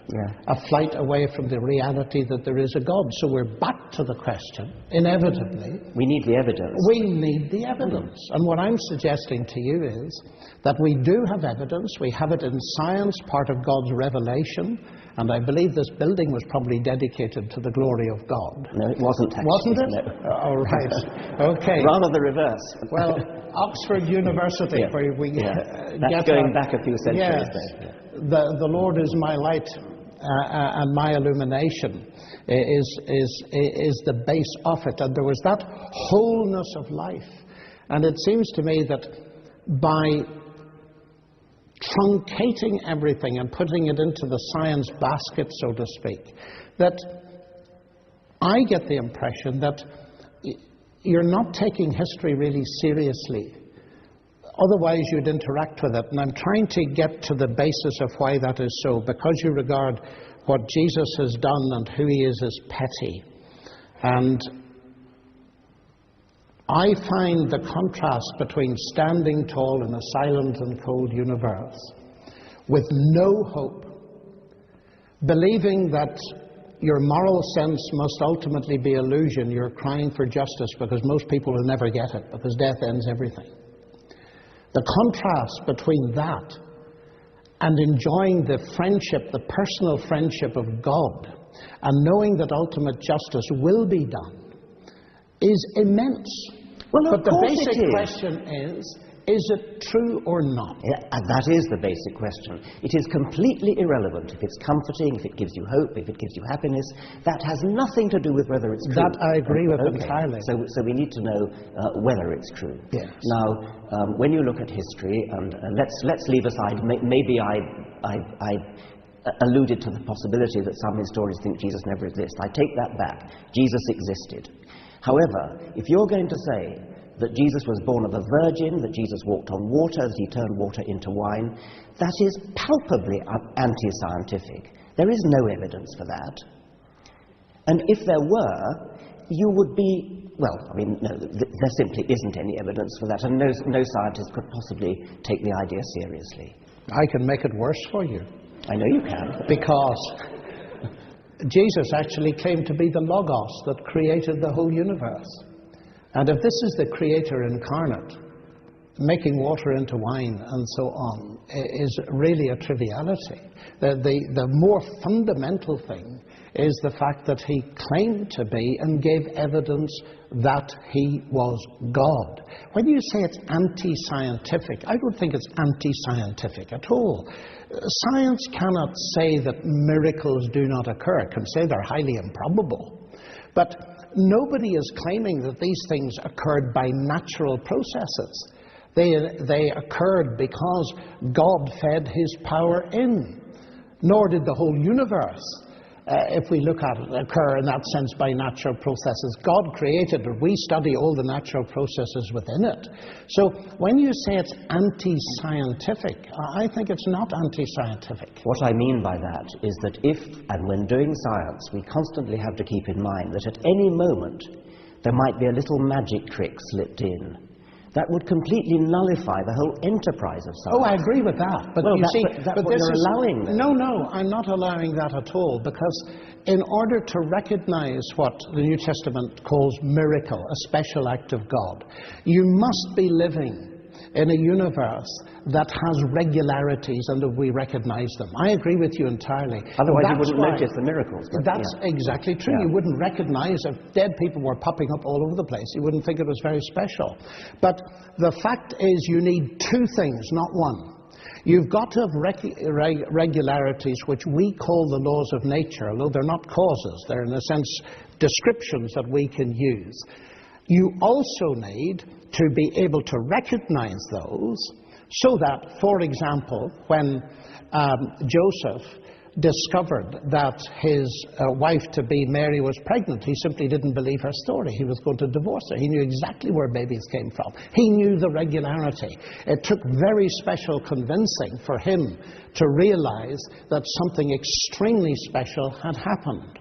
A flight away from the reality that there is a God. So we're back to the question, inevitably. We need the evidence. We need the evidence. And what I'm suggesting to you is that we do have evidence. We have it in science, part of God's revelation. And I believe this building was probably dedicated to the glory of God. No, it wasn't actually. Wasn't it? No. All right. Okay. Rather the reverse. Well, Oxford University, where we That's going back a few centuries. Yes. The Lord is my light and my illumination is the base of it. And there was that wholeness of life. And it seems to me that by truncating everything and putting it into the science basket, so to speak, that I get the impression that you're not taking history really seriously. Otherwise you'd interact with it. And I'm trying to get to the basis of why that is so, because you regard what Jesus has done and who he is as petty. And I find the contrast between standing tall in a silent and cold universe with no hope, believing that your moral sense must ultimately be illusion, you're crying for justice because most people will never get it, because death ends everything. The contrast between that and enjoying the friendship, the personal friendship of God, and knowing that ultimate justice will be done, is immense. Well, but the basic question Is it true or not? Yeah, and that is the basic question. It is completely irrelevant if it's comforting, if it gives you hope, if it gives you happiness. That has nothing to do with whether it's true. That I agree with entirely. So we need to know whether it's true. Yes. Now, when you look at history, and let's leave aside, maybe I alluded to the possibility that some historians think Jesus never existed. I take that back. Jesus existed. However, if you're going to say that Jesus was born of a virgin, that Jesus walked on water, that he turned water into wine, that is palpably anti-scientific. There is no evidence for that. And if there were, you would be, well, I mean, no, there simply isn't any evidence for that, and no scientist could possibly take the idea seriously. I can make it worse for you. I know you can. Because Jesus actually claimed to be the Logos that created the whole universe. And if this is the Creator incarnate, making water into wine and so on is really a triviality. The more fundamental thing is the fact that he claimed to be and gave evidence that he was God. When you say it's anti-scientific, I don't think it's anti-scientific at all. Science cannot say that miracles do not occur. It can say they're highly improbable. But nobody is claiming that these things occurred by natural processes. They occurred because God fed his power in. Nor did the whole universe, if we look at it, occur in that sense by natural processes. God created it. We study all the natural processes within it. So when you say it's anti-scientific, I think it's not anti-scientific. What I mean by that is that if, and when doing science, we constantly have to keep in mind that at any moment there might be a little magic trick slipped in. That would completely nullify the whole enterprise of science. Oh, I agree with that. But well, you see, that's what you're allowing then. No, I'm not allowing that at all, because in order to recognize what the New Testament calls miracle, a special act of God, you must be living in a universe that has regularities and that we recognize them. I agree with you entirely. Otherwise you wouldn't notice the miracles. That's exactly true. Yeah. You wouldn't recognize if dead people were popping up all over the place. You wouldn't think it was very special. But the fact is you need two things, not one. You've got to have regularities which we call the laws of nature, although they're not causes. They're, in a sense, descriptions that we can use. You also need to be able to recognize those so that, for example, when Joseph discovered that his wife-to-be Mary was pregnant, he simply didn't believe her story. He was going to divorce her. He knew exactly where babies came from. He knew the regularity. It took very special convincing for him to realize that something extremely special had happened.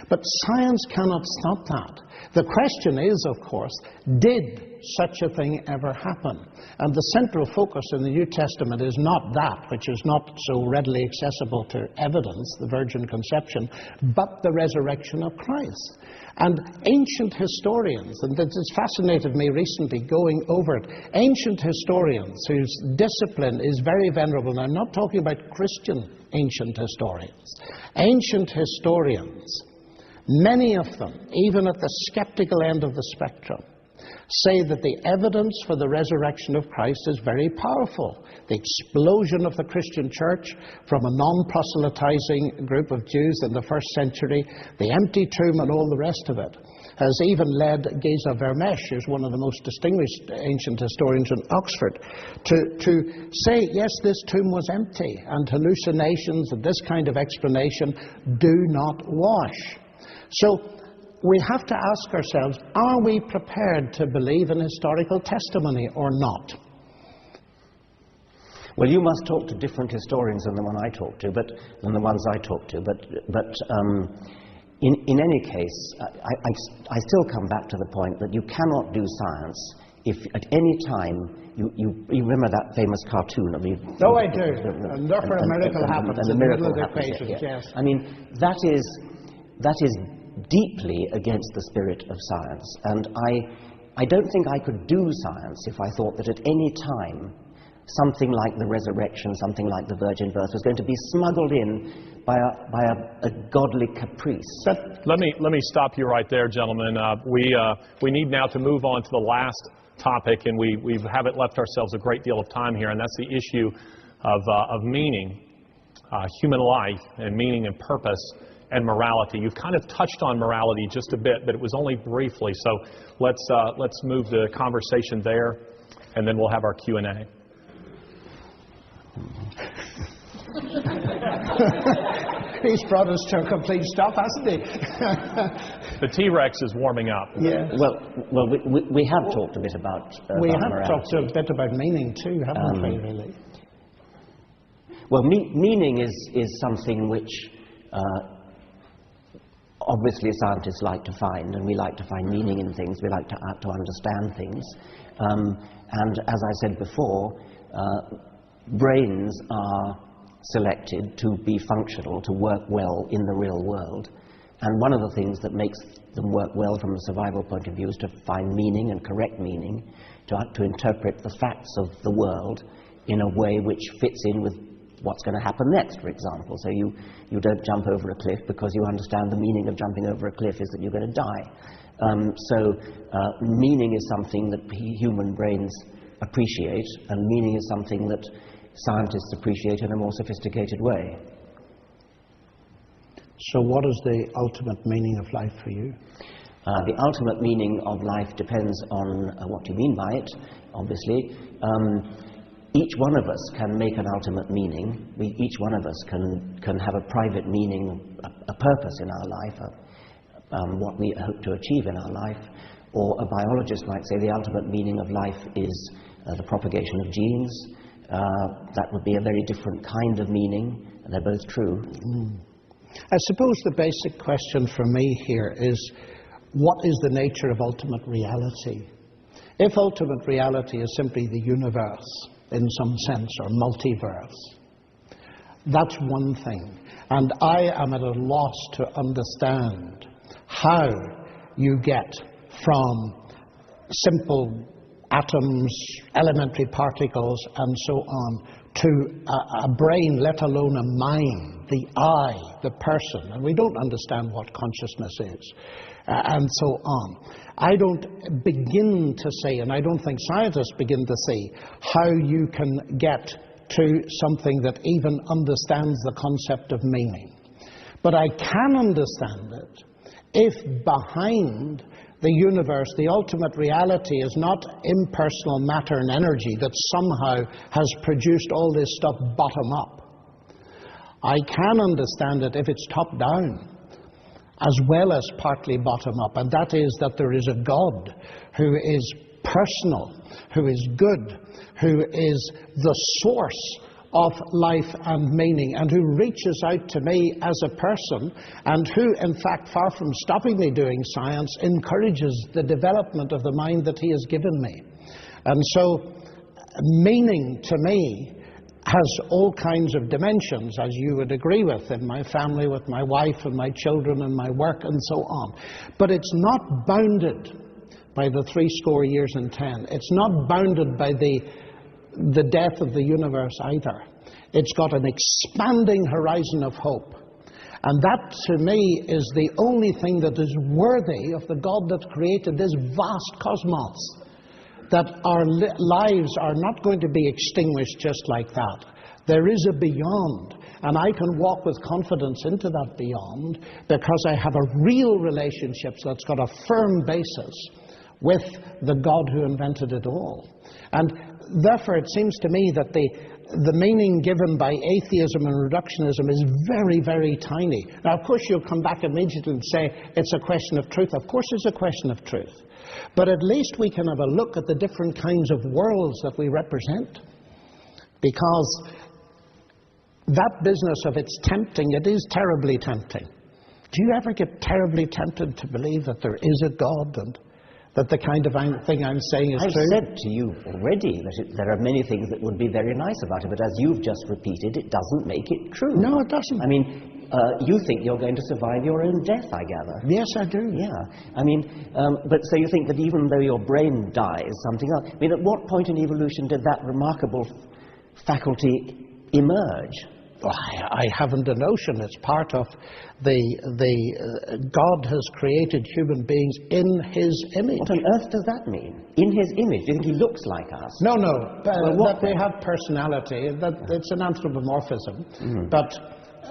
But science cannot stop that. The question is, of course, did such a thing ever happen? And the central focus in the New Testament is not that, which is not so readily accessible to evidence, the virgin conception, but the resurrection of Christ. And ancient historians, and this has fascinated me recently going over it, ancient historians whose discipline is very venerable, and I'm not talking about Christian ancient historians, ancient historians, many of them, even at the skeptical end of the spectrum, say that the evidence for the resurrection of Christ is very powerful. The explosion of the Christian church from a non-proselytizing group of Jews in the first century, the empty tomb and all the rest of it, has even led Geza Vermesh, who's one of the most distinguished ancient historians in Oxford, to say, yes, this tomb was empty, and hallucinations and this kind of explanation do not wash. So we have to ask ourselves, are we prepared to believe in historical testimony or not? Well, you must talk to different historians than the one I talk to, than the ones I talk to. But in any case, I still come back to the point that you cannot do science if at any time you remember that famous cartoon of the... Oh, I do. And therefore a miracle happens in the middle of the equation. Yes. I mean, that is deeply against the spirit of science. And I don't think I could do science if I thought that at any time something like the resurrection, something like the virgin birth was going to be smuggled in by a godly caprice. Let me stop you right there, gentlemen. We need now to move on to the last topic, and we haven't left ourselves a great deal of time here, and that's the issue of meaning, human life, and meaning and purpose and morality. You've kind of touched on morality just a bit, but it was only briefly. So let's move the conversation there, and then we'll have our Q&A. He's brought us to a complete stop, hasn't he? The T-Rex is warming up. Yeah. Well, we have talked a bit about We have morality. talked a bit about meaning too, haven't we, really? Well, meaning is something which obviously scientists like to find, and we like to find meaning in things. We like to understand things. And as I said before, brains are selected to be functional, to work well in the real world. And one of the things that makes them work well from a survival point of view is to find meaning and correct meaning, to interpret the facts of the world in a way which fits in with what's going to happen next, for example. So you don't jump over a cliff because you understand the meaning of jumping over a cliff is that you're going to die. So meaning is something that human brains appreciate, and meaning is something that scientists appreciate in a more sophisticated way. So what is the ultimate meaning of life for you? The ultimate meaning of life depends on what you mean by it, obviously. Each one of us can make an ultimate meaning. Each one of us can have a private meaning, a purpose in our life, what we hope to achieve in our life. Or a biologist might say the ultimate meaning of life is the propagation of genes. That would be a very different kind of meaning, and they're both true. I suppose the basic question for me here is, what is the nature of ultimate reality? If ultimate reality is simply the universe, in some sense, or multiverse, that's one thing. And I am at a loss to understand how you get from simple atoms, elementary particles, and so on, to a brain, let alone a mind, the I, the person. And we don't understand what consciousness is, and so on. I don't begin to say, and I don't think scientists begin to see, how you can get to something that even understands the concept of meaning. But I can understand it if behind the universe, the ultimate reality is not impersonal matter and energy that somehow has produced all this stuff bottom up. I can understand it if it's top down, as well as partly bottom up, and that is that there is a God who is personal, who is good, who is the source of life and meaning, and who reaches out to me as a person, and who, in fact, far from stopping me doing science, encourages the development of the mind that he has given me. And so meaning to me has all kinds of dimensions, as you would agree with, in my family, with my wife and my children and my work and so on. But it's not bounded by the 70 years and 10. It's not bounded by the death of the universe either. It's got an expanding horizon of hope. And that, to me, is the only thing that is worthy of the God that created this vast cosmos. That our lives are not going to be extinguished just like that. There is a beyond, and I can walk with confidence into that beyond because I have a real relationship that's got a firm basis with the God who invented it all. And therefore it seems to me that the meaning given by atheism and reductionism is very, very tiny. Now, of course, you'll come back immediately and say it's a question of truth. Of course it's a question of truth. But at least we can have a look at the different kinds of worlds that we represent. Because that business of it's tempting, it is terribly tempting. Do you ever get terribly tempted to believe that there is a God and that the kind of thing I'm saying is true? I've said to you already that there are many things that would be very nice about it, but as you've just repeated, it doesn't make it true. No, it doesn't. I mean, you think you're going to survive your own death, I gather. Yes, I do. Yeah. I mean, but so you think that even though your brain dies, something else... I mean, at what point in evolution did that remarkable faculty emerge? I haven't a notion. It's part of God has created human beings in His image. What on earth does that mean? In His image? Do you think He looks like us? No. Well, that they have personality. That it's an anthropomorphism. But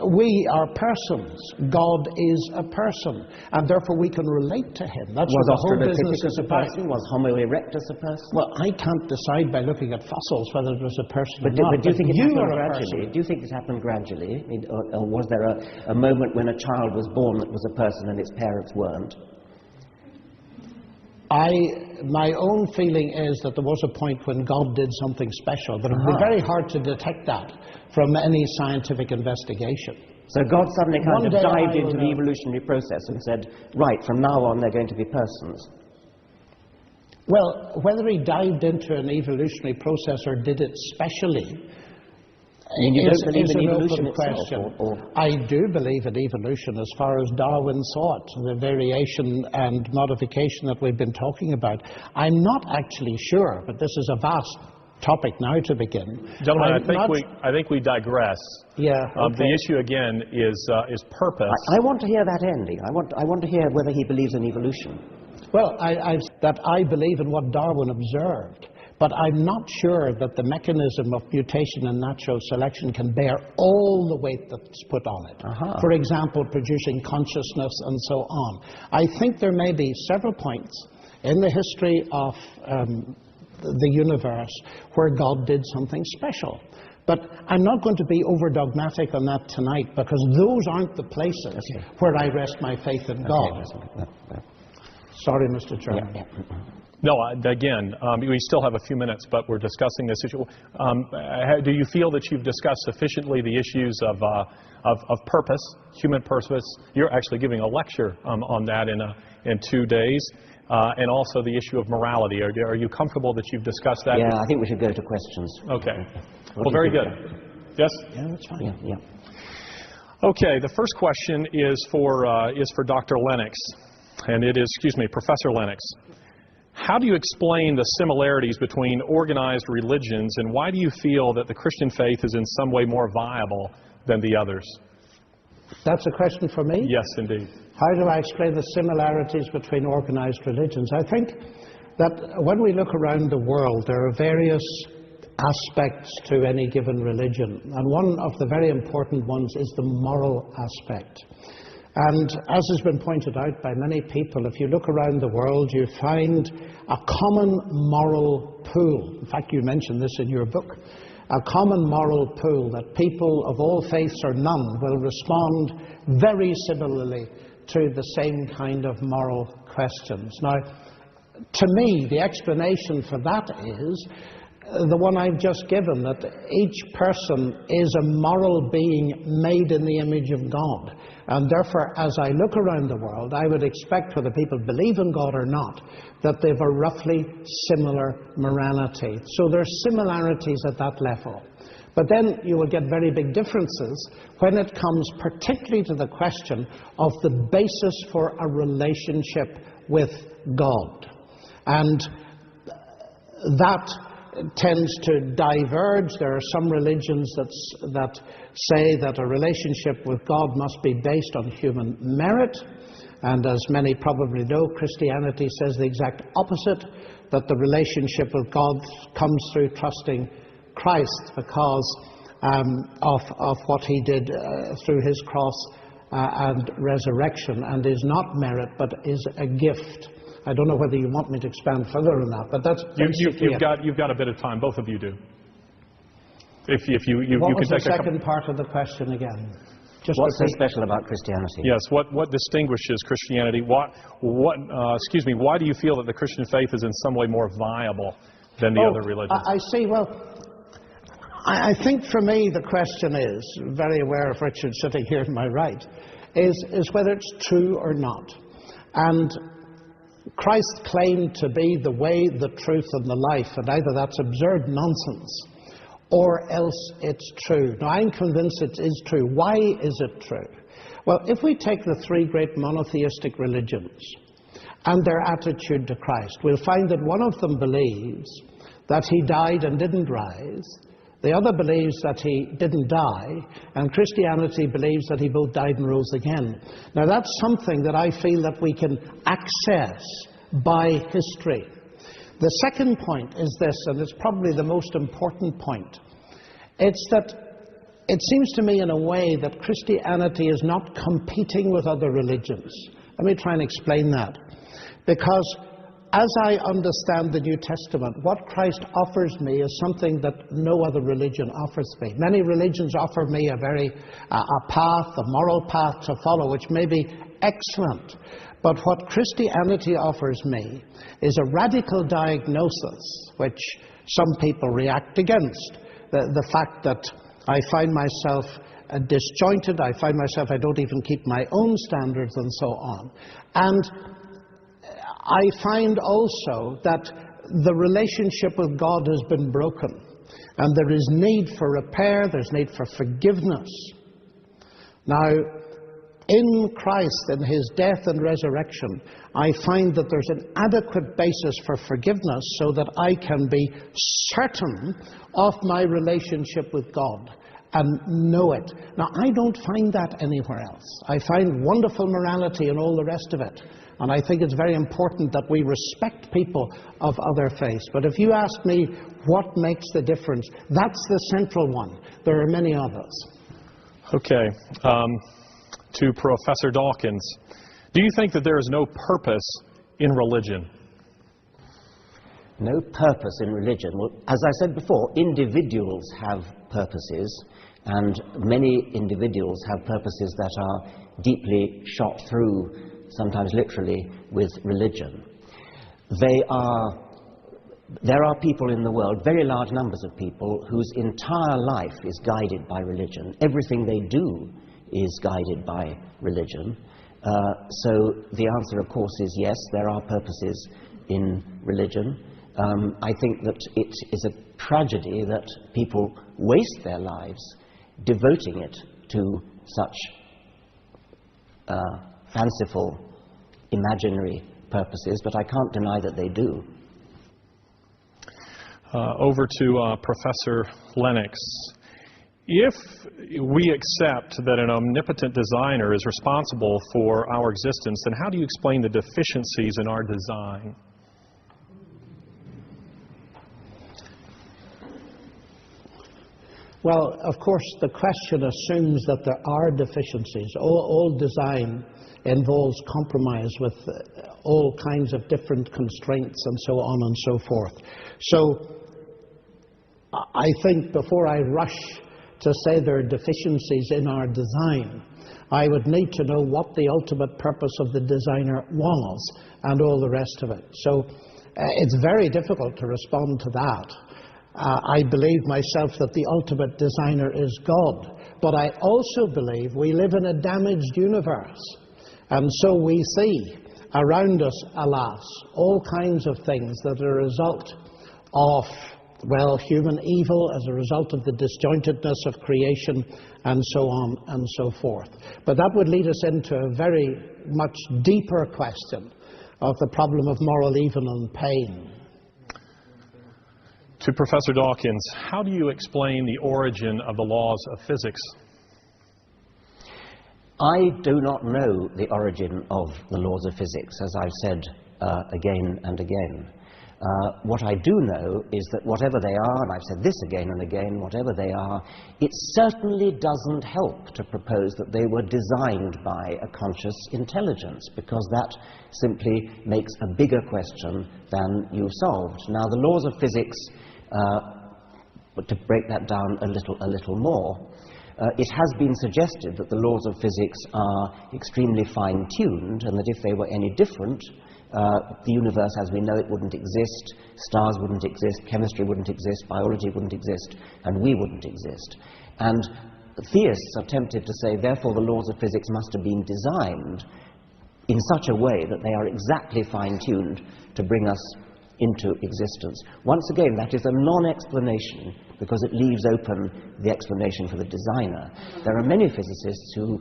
we are persons. God is a person, and therefore we can relate to Him. That's what the whole business is about. Was Homo erectus a person? Well, I can't decide by looking at fossils whether it was a person but or not. But do you think it happened are gradually? Do you think it happened gradually? Or was there a moment when a child was born that was a person and its parents weren't? My own feeling is that there was a point when God did something special, but it would be very hard to detect that from any scientific investigation. So God suddenly kind of dived into the evolutionary process and said, right, from now on they're going to be persons. Well, whether He dived into an evolutionary process or did it specially you don't believe in an evolution open question. Or I do believe in evolution as far as Darwin saw it, the variation and modification that we've been talking about. I'm not actually sure, but this is a vast topic now to begin. Gentlemen, I think we digress. Yeah. Okay. The issue again is purpose. I want to hear that ending. I want to hear whether he believes in evolution. Well, I believe in what Darwin observed, but I'm not sure that the mechanism of mutation and natural selection can bear all the weight that's put on it. For example, producing consciousness and so on. I think there may be several points in the history of the universe where God did something special. But I'm not going to be over dogmatic on that tonight, because those aren't the places where I rest my faith in God. Sorry, Mr. Chairman. No, again, we still have a few minutes, but we're discussing this issue. Do you feel that you've discussed sufficiently the issues of purpose, human purpose? You're actually giving a lecture on that in 2 days, and also the issue of morality. Are you comfortable that you've discussed that? Yeah, I think we should go to questions. Okay. Well, very good. Yes? Yeah, that's fine. Yeah. Okay, the first question is for Dr. Lennox, and it is, Professor Lennox. How do you explain the similarities between organized religions, and why do you feel that the Christian faith is in some way more viable than the others? That's a question for me? Yes, indeed. How do I explain the similarities between organized religions? I think that when we look around the world, there are various aspects to any given religion, and one of the very important ones is the moral aspect. And as has been pointed out by many people, if you look around the world, you find a common moral pool. In fact, you mentioned this in your book. A common moral pool that people of all faiths or none will respond very similarly to the same kind of moral questions. Now, to me, the explanation for that is the one I've just given, that each person is a moral being made in the image of God. And therefore, as I look around the world, I would expect, whether people believe in God or not, that they've a roughly similar morality. So there's similarities at that level. But then you will get very big differences when it comes particularly to the question of the basis for a relationship with God. And that tends to diverge. There are some religions that say that a relationship with God must be based on human merit, and as many probably know, Christianity says the exact opposite, that the relationship with God comes through trusting Christ because of what He did through His cross and resurrection, and is not merit but is a gift. I don't know whether you want me to expand further on that, but that's you've got a bit of time. Both of you do. If you what can was take the second part of the question again? What's so special about Christianity? Yes. What distinguishes Christianity? Why do you feel that the Christian faith is in some way more viable than the other religions? I see. Well, I think for me the question is, very aware of Richard sitting here to my right, is whether it's true or not. And Christ claimed to be the way, the truth, and the life, and either that's absurd nonsense or else it's true. Now, I'm convinced it is true. Why is it true? Well, if we take the three great monotheistic religions and their attitude to Christ, we'll find that one of them believes that He died and didn't rise, The other believes that he didn't die, and Christianity believes that he both died and rose again. Now that's something that I feel that we can access by history. The second point is this, and it's probably the most important point. It's that it seems to me in a way that Christianity is not competing with other religions. Let me try and explain that. Because as I understand the New Testament, what Christ offers me is something that no other religion offers me. Many religions offer me a path, a moral path to follow, which may be excellent. But what Christianity offers me is a radical diagnosis, which some people react against. The fact that I find myself disjointed, I find myself, I don't even keep my own standards and so on. And I find also that the relationship with God has been broken. And there is need for repair, there's need for forgiveness. Now, in Christ, in his death and resurrection, I find that there's an adequate basis for forgiveness so that I can be certain of my relationship with God and know it. Now, I don't find that anywhere else. I find wonderful morality and all the rest of it. And I think it's very important that we respect people of other faiths. But if you ask me what makes the difference, that's the central one. There are many others. Okay. To Professor Dawkins, do you think that there is no purpose in religion? No purpose in religion? Well, as I said before, individuals have purposes, and many individuals have purposes that are deeply shot through, sometimes literally, with religion. There are people in the world, very large numbers of people, whose entire life is guided by religion. Everything they do is guided by religion. So the answer, of course, is yes, there are purposes in religion. I think that it is a tragedy that people waste their lives devoting it to such fanciful, imaginary purposes, but I can't deny that they do. Over to Professor Lennox. If we accept that an omnipotent designer is responsible for our existence, then how do you explain the deficiencies in our design? Well, of course, the question assumes that there are deficiencies. All design involves compromise with all kinds of different constraints and so on and so forth. So I think before I rush to say there are deficiencies in our design, I would need to know what the ultimate purpose of the designer was and all the rest of it. So it's very difficult to respond to that. I believe myself that the ultimate designer is God, but I also believe we live in a damaged universe, and so we see around us, alas, all kinds of things that are a result of, well, human evil, as a result of the disjointedness of creation, and so on and so forth. But that would lead us into a very much deeper question of the problem of moral evil and pain. To Professor Dawkins, how do you explain the origin of the laws of physics? I do not know the origin of the laws of physics, as I've said again and again. What I do know is that whatever they are, and I've said this again and again, whatever they are, it certainly doesn't help to propose that they were designed by a conscious intelligence, because that simply makes a bigger question than you've solved. Now, the laws of physics, to break that down a little more, it has been suggested that the laws of physics are extremely fine-tuned, and that if they were any different, the universe as we know it wouldn't exist, stars wouldn't exist, chemistry wouldn't exist, biology wouldn't exist, and we wouldn't exist. And theists are tempted to say, therefore, the laws of physics must have been designed in such a way that they are exactly fine-tuned to bring us into existence. Once again, that is a non-explanation, because it leaves open the explanation for the designer. There are many physicists who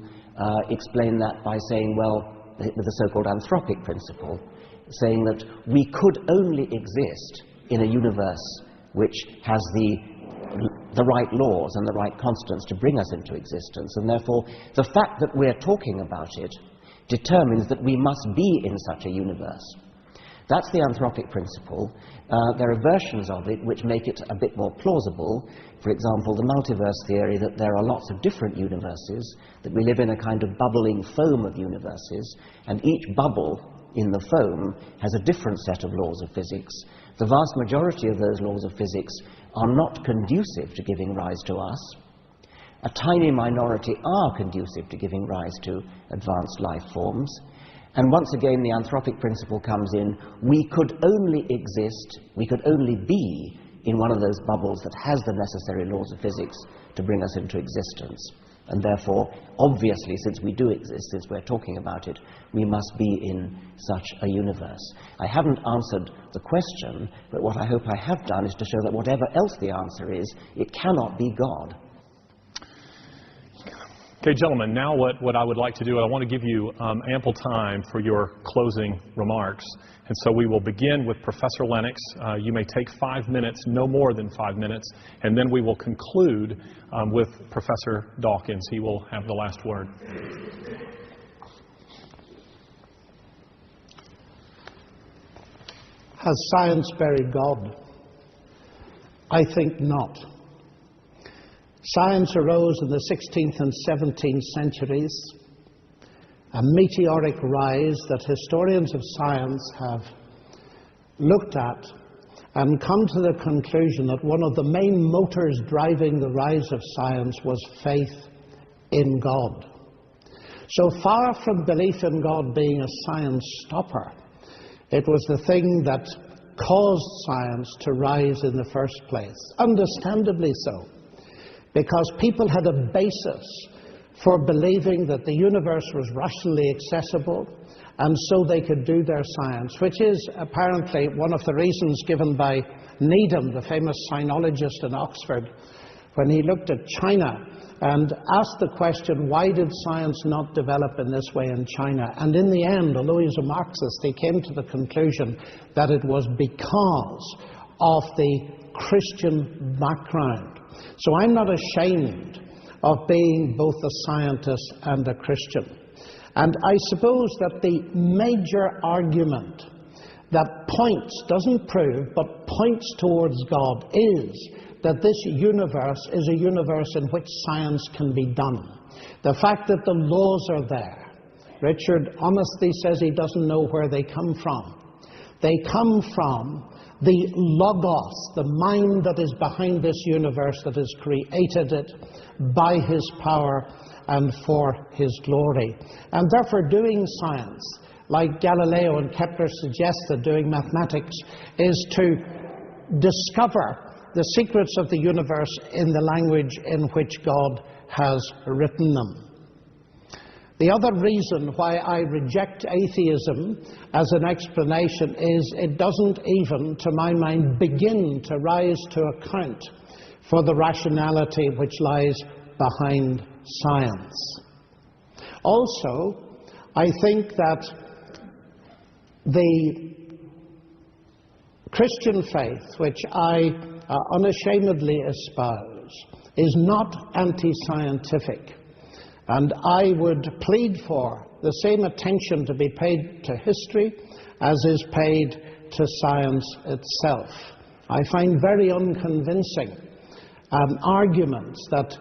explain that by saying, well, with the so-called anthropic principle, saying that we could only exist in a universe which has the the right laws and the right constants to bring us into existence, and therefore the fact that we're talking about it determines that we must be in such a universe. That's the anthropic principle. There are versions of it which make it a bit more plausible. For example, the multiverse theory, that there are lots of different universes, that we live in a kind of bubbling foam of universes, and each bubble in the foam has a different set of laws of physics. The vast majority of those laws of physics are not conducive to giving rise to us. A tiny minority are conducive to giving rise to advanced life forms. And once again, the anthropic principle comes in. We could only exist, we could only be in one of those bubbles that has the necessary laws of physics to bring us into existence. And therefore, obviously, since we do exist, since we're talking about it, we must be in such a universe. I haven't answered the question, but what I hope I have done is to show that whatever else the answer is, it cannot be God. Okay, gentlemen, now what I would like to do, I want to give you ample time for your closing remarks. And so we will begin with Professor Lennox. You may take 5 minutes, no more than 5 minutes, and then we will conclude with Professor Dawkins. He will have the last word. Has science buried God? I think not. Science arose in the 16th and 17th centuries, a meteoric rise that historians of science have looked at and come to the conclusion that one of the main motors driving the rise of science was faith in God. So far from belief in God being a science stopper, it was the thing that caused science to rise in the first place, understandably so, because people had a basis for believing that the universe was rationally accessible, and so they could do their science, which is apparently one of the reasons given by Needham, the famous sinologist in Oxford, when he looked at China and asked the question, why did science not develop in this way in China? And in the end, although he was a Marxist, he came to the conclusion that it was because of the Christian background. So I'm not ashamed of being both a scientist and a Christian. And I suppose that the major argument that points, doesn't prove, but points towards God is that this universe is a universe in which science can be done. The fact that the laws are there. Richard honestly says he doesn't know where they come from. They come from the Logos, the mind that is behind this universe, that has created it by his power and for his glory. And therefore doing science, like Galileo and Kepler suggested, doing mathematics, is to discover the secrets of the universe in the language in which God has written them. The other reason why I reject atheism as an explanation is it doesn't even, to my mind, begin to rise to account for the rationality which lies behind science. Also, I think that the Christian faith, which I unashamedly espouse, is not anti-scientific. And I would plead for the same attention to be paid to history as is paid to science itself. I find very unconvincing arguments that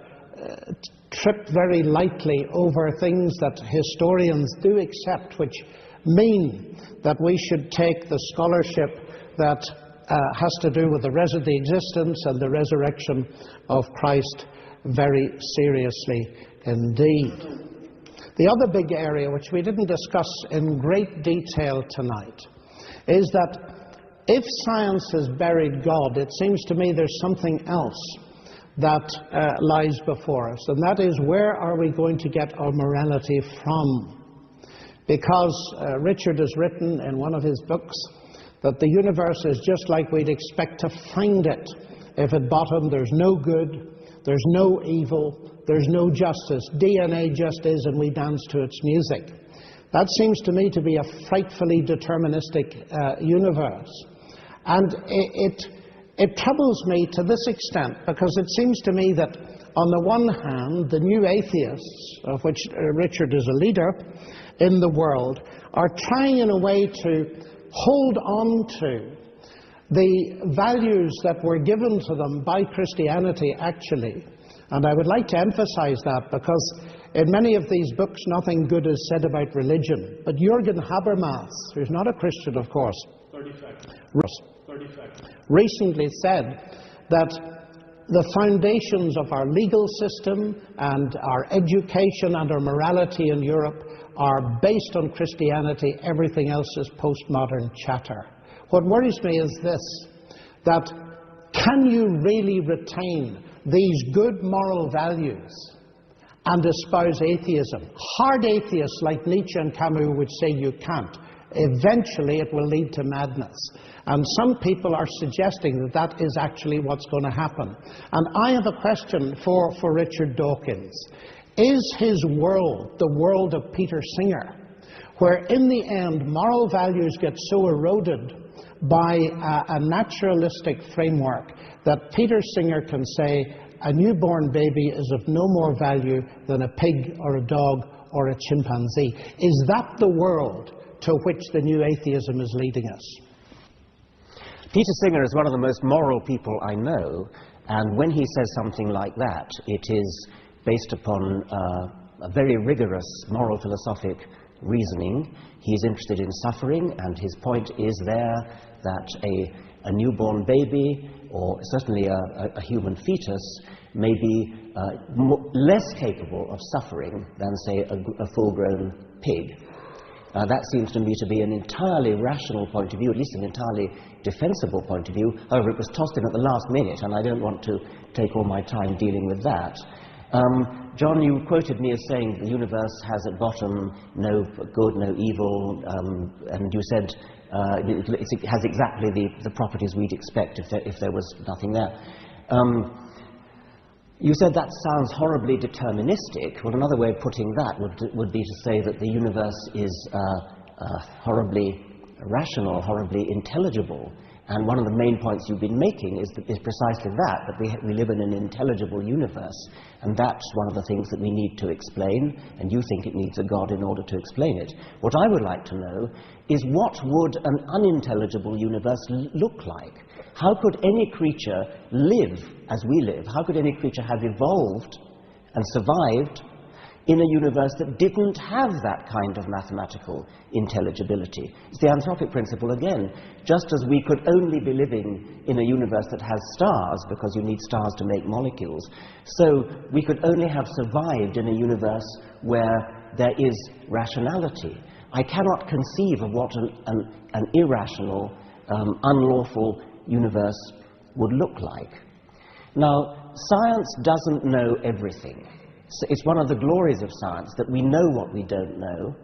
trip very lightly over things that historians do accept, which mean that we should take the scholarship that has to do with the existence and the resurrection of Christ very seriously indeed. The other big area, which we didn't discuss in great detail tonight, is that if science has buried God, it seems to me there's something else that lies before us, and that is, where are we going to get our morality from? Because Richard has written in one of his books that the universe is just like we'd expect to find it. If at bottom there's no good, there's no evil, there's no justice. DNA just is, and we dance to its music. That seems to me to be a frightfully deterministic universe. And it it troubles me to this extent, because it seems to me that on the one hand, the new atheists, of which Richard is a leader in the world, are trying in a way to hold on to the values that were given to them by Christianity, actually. And I would like to emphasize that, because in many of these books nothing good is said about religion. But Jürgen Habermas, who's not a Christian, of course, 30 seconds. 30 seconds. Recently said that the foundations of our legal system and our education and our morality in Europe are based on Christianity. Everything else is postmodern chatter. What worries me is this, that can you really retain these good moral values and espouse atheism? Hard atheists like Nietzsche and Camus would say you can't. Eventually it will lead to madness. And some people are suggesting that that is actually what's going to happen. And I have a question for Richard Dawkins. Is his world the world of Peter Singer, where in the end moral values get so eroded by a naturalistic framework that Peter Singer can say a newborn baby is of no more value than a pig or a dog or a chimpanzee? Is that the world to which the new atheism is leading us? Peter Singer is one of the most moral people I know, and when he says something like that, it is based upon a very rigorous moral philosophic reasoning. He's interested in suffering, and his point is there that a newborn baby, or certainly a human fetus, may be less capable of suffering than, say, a full-grown pig. That seems to me to be an entirely rational point of view, at least an entirely defensible point of view. However, it was tossed in at the last minute, and I don't want to take all my time dealing with that. John, you quoted me as saying the universe has at bottom no good, no evil, and you said it has exactly the properties we'd expect if there was nothing there. You said that sounds horribly deterministic. Well, another way of putting that would be to say that the universe is horribly rational, horribly intelligible. And one of the main points you've been making is precisely that we live in an intelligible universe. And that's one of the things that we need to explain, and you think it needs a God in order to explain it. What I would like to know is, what would an unintelligible universe look like? How could any creature live as we live? How could any creature have evolved and survived in a universe that didn't have that kind of mathematical intelligibility? It's the anthropic principle again. Just as we could only be living in a universe that has stars, because you need stars to make molecules, so we could only have survived in a universe where there is rationality. I cannot conceive of what an irrational, unlawful universe would look like. Now, science doesn't know everything. So it's one of the glories of science that we know what we don't know,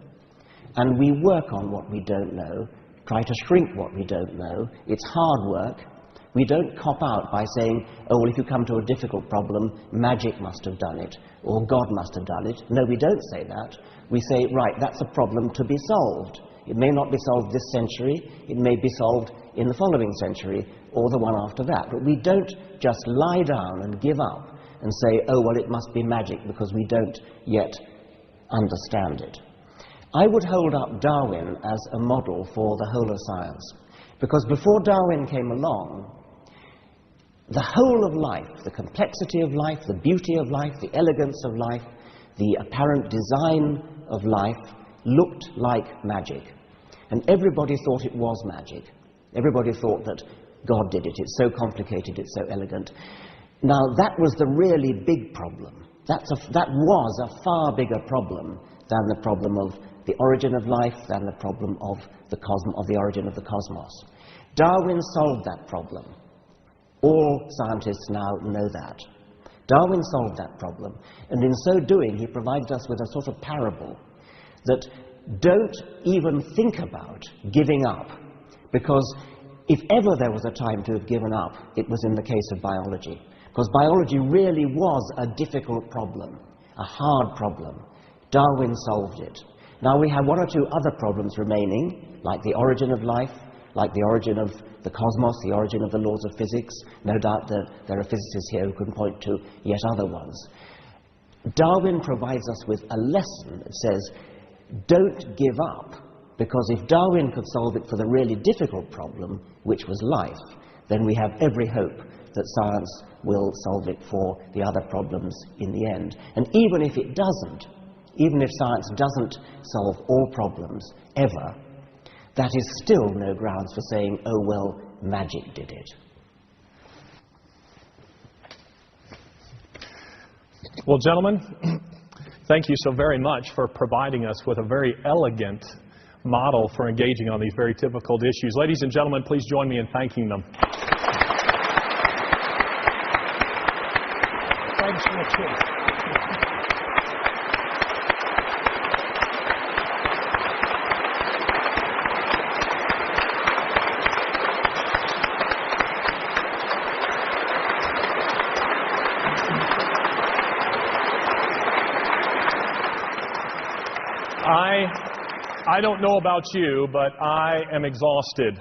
and we work on what we don't know, try to shrink what we don't know. It's hard work. We don't cop out by saying, oh, well, if you come to a difficult problem, magic must have done it, or God must have done it. No, we don't say that. We say, right, that's a problem to be solved. It may not be solved this century, it may be solved in the following century, or the one after that. But we don't just lie down and give up and say, oh, well, it must be magic because we don't yet understand it. I would hold up Darwin as a model for the whole of science, because before Darwin came along, the whole of life, the complexity of life, the beauty of life, the elegance of life, the apparent design of life looked like magic. And everybody thought it was magic. Everybody thought that God did it. It's so complicated, it's so elegant. Now, that was the really big problem. That was a far bigger problem than the problem of the origin of life, than the problem of the origin of the cosmos. Darwin solved that problem. All scientists now know that. Darwin solved that problem, and in so doing, he provided us with a sort of parable that don't even think about giving up, because if ever there was a time to have given up, it was in the case of biology. Because biology really was a difficult problem, a hard problem. Darwin solved it. Now we have one or two other problems remaining, like the origin of life, like the origin of the cosmos, the origin of the laws of physics. No doubt that there are physicists here who can point to yet other ones. Darwin provides us with a lesson that says, don't give up, because if Darwin could solve it for the really difficult problem, which was life, then we have every hope that science will solve it for the other problems in the end. And even if it doesn't, even if science doesn't solve all problems ever, that is still no grounds for saying, oh well, magic did it. Well, gentlemen, thank you so very much for providing us with a very elegant model for engaging on these very difficult issues. Ladies and gentlemen, please join me in thanking them. Thanks so much. I don't know about you, but I am exhausted.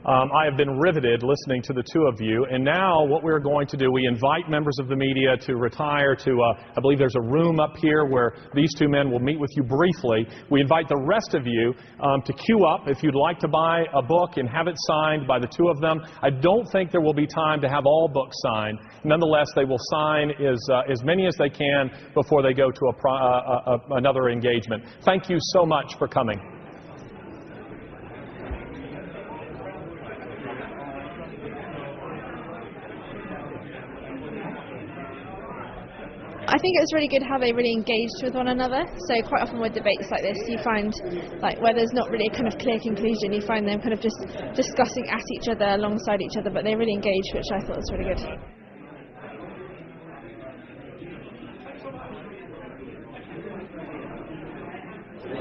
I have been riveted listening to the two of you, and now what we're going to do, we invite members of the media to retire to, I believe there's a room up here where these two men will meet with you briefly. We invite the rest of you to queue up if you'd like to buy a book and have it signed by the two of them. I don't think there will be time to have all books signed. Nonetheless, they will sign as many as they can before they go to another engagement. Thank you so much for coming. I think it was really good how they really engaged with one another. So quite often with debates like this, you find like where there's not really a kind of clear conclusion, you find them kind of just discussing at each other, alongside each other, but they really engaged, which I thought was really good.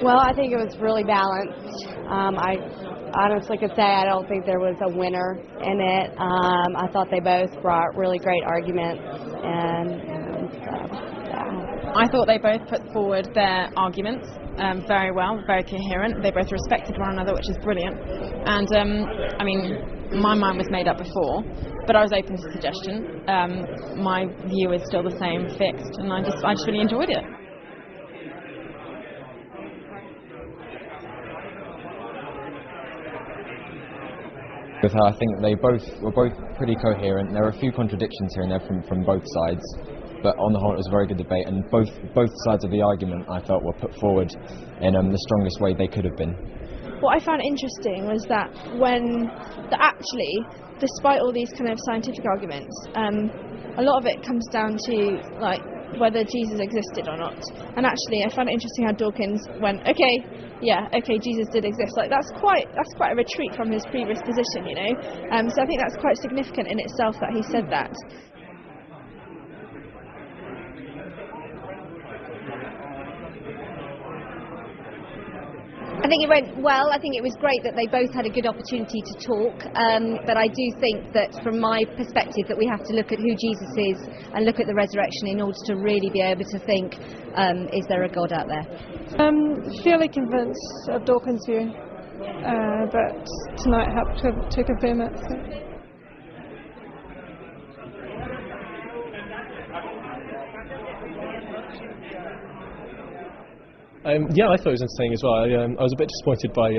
Well, I think it was really balanced. I honestly could say I don't think there was a winner in it. I thought they both brought really great arguments, and I thought they both put forward their arguments very well, very coherent. They both respected one another, which is brilliant. And I mean, my mind was made up before, but I was open to suggestion. My view is still the same, fixed, and I just really enjoyed it. With her, I think they were both pretty coherent. There were a few contradictions here and there from both sides, but on the whole it was a very good debate, and both sides of the argument I felt were put forward in the strongest way they could have been. What I found interesting was that actually, despite all these kind of scientific arguments, a lot of it comes down to like whether Jesus existed or not. And actually, I found it interesting how Dawkins went, okay, Jesus did exist. Like that's quite a retreat from his previous position, you know. So I think that's quite significant in itself that he said that. I think it went well. I think it was great that they both had a good opportunity to talk, but I do think that from my perspective that we have to look at who Jesus is and look at the resurrection in order to really be able to think, is there a God out there? Fairly convinced of Dawkins' view, but tonight helped to confirm it. So. Yeah, I thought it was entertaining as well. I was a bit disappointed by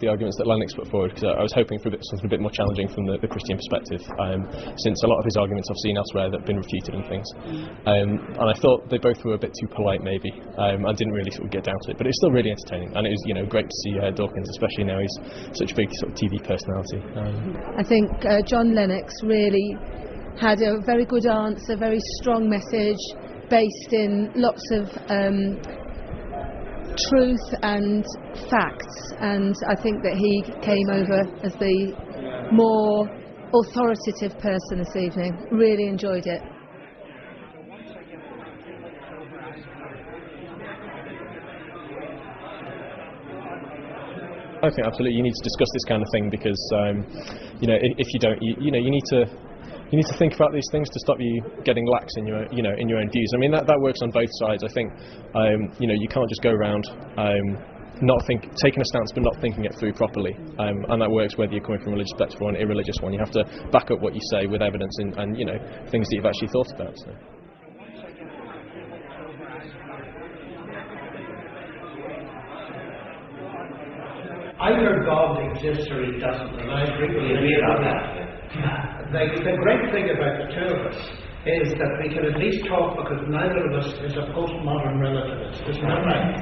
the arguments that Lennox put forward, because I was hoping for something a bit more challenging from the Christian perspective, since a lot of his arguments I've seen elsewhere that have been refuted and things. And I thought they both were a bit too polite, maybe. I didn't really sort of get down to it, but it was still really entertaining, and it was great to see Dawkins, especially now he's such a big sort of TV personality. I think John Lennox really had a very good answer, very strong message, based in lots of truth and facts, and I think that he came over as the more authoritative person this evening. Really enjoyed it. I think absolutely you need to discuss this kind of thing, because if you don't, you need to think about these things to stop you getting lax in your in your own views. I mean that works on both sides. I think you can't just go around taking a stance but not thinking it through properly, and that works whether you're coming from a religious perspective or an irreligious one. You have to back up what you say with evidence and you know, things that you've actually thought about. So. Either God exists or he doesn't, and I agree about that. The great thing about the two of us is that we can at least talk because neither of us is a postmodern relativist. Isn't that right?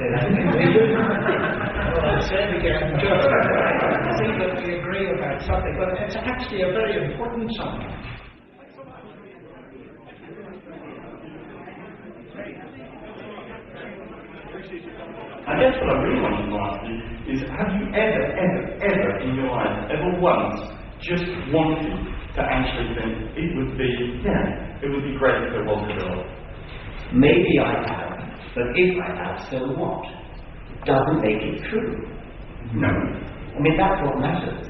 Well, I'll say it again, just to see that we agree about something, but it's actually a very important something. I guess what I really wanted to ask you is, have you ever in your life, ever once, just wanted to actually think it would be great if there was a God? Maybe I have, but if I have, so what? It doesn't make it true. No. I mean, that's what matters.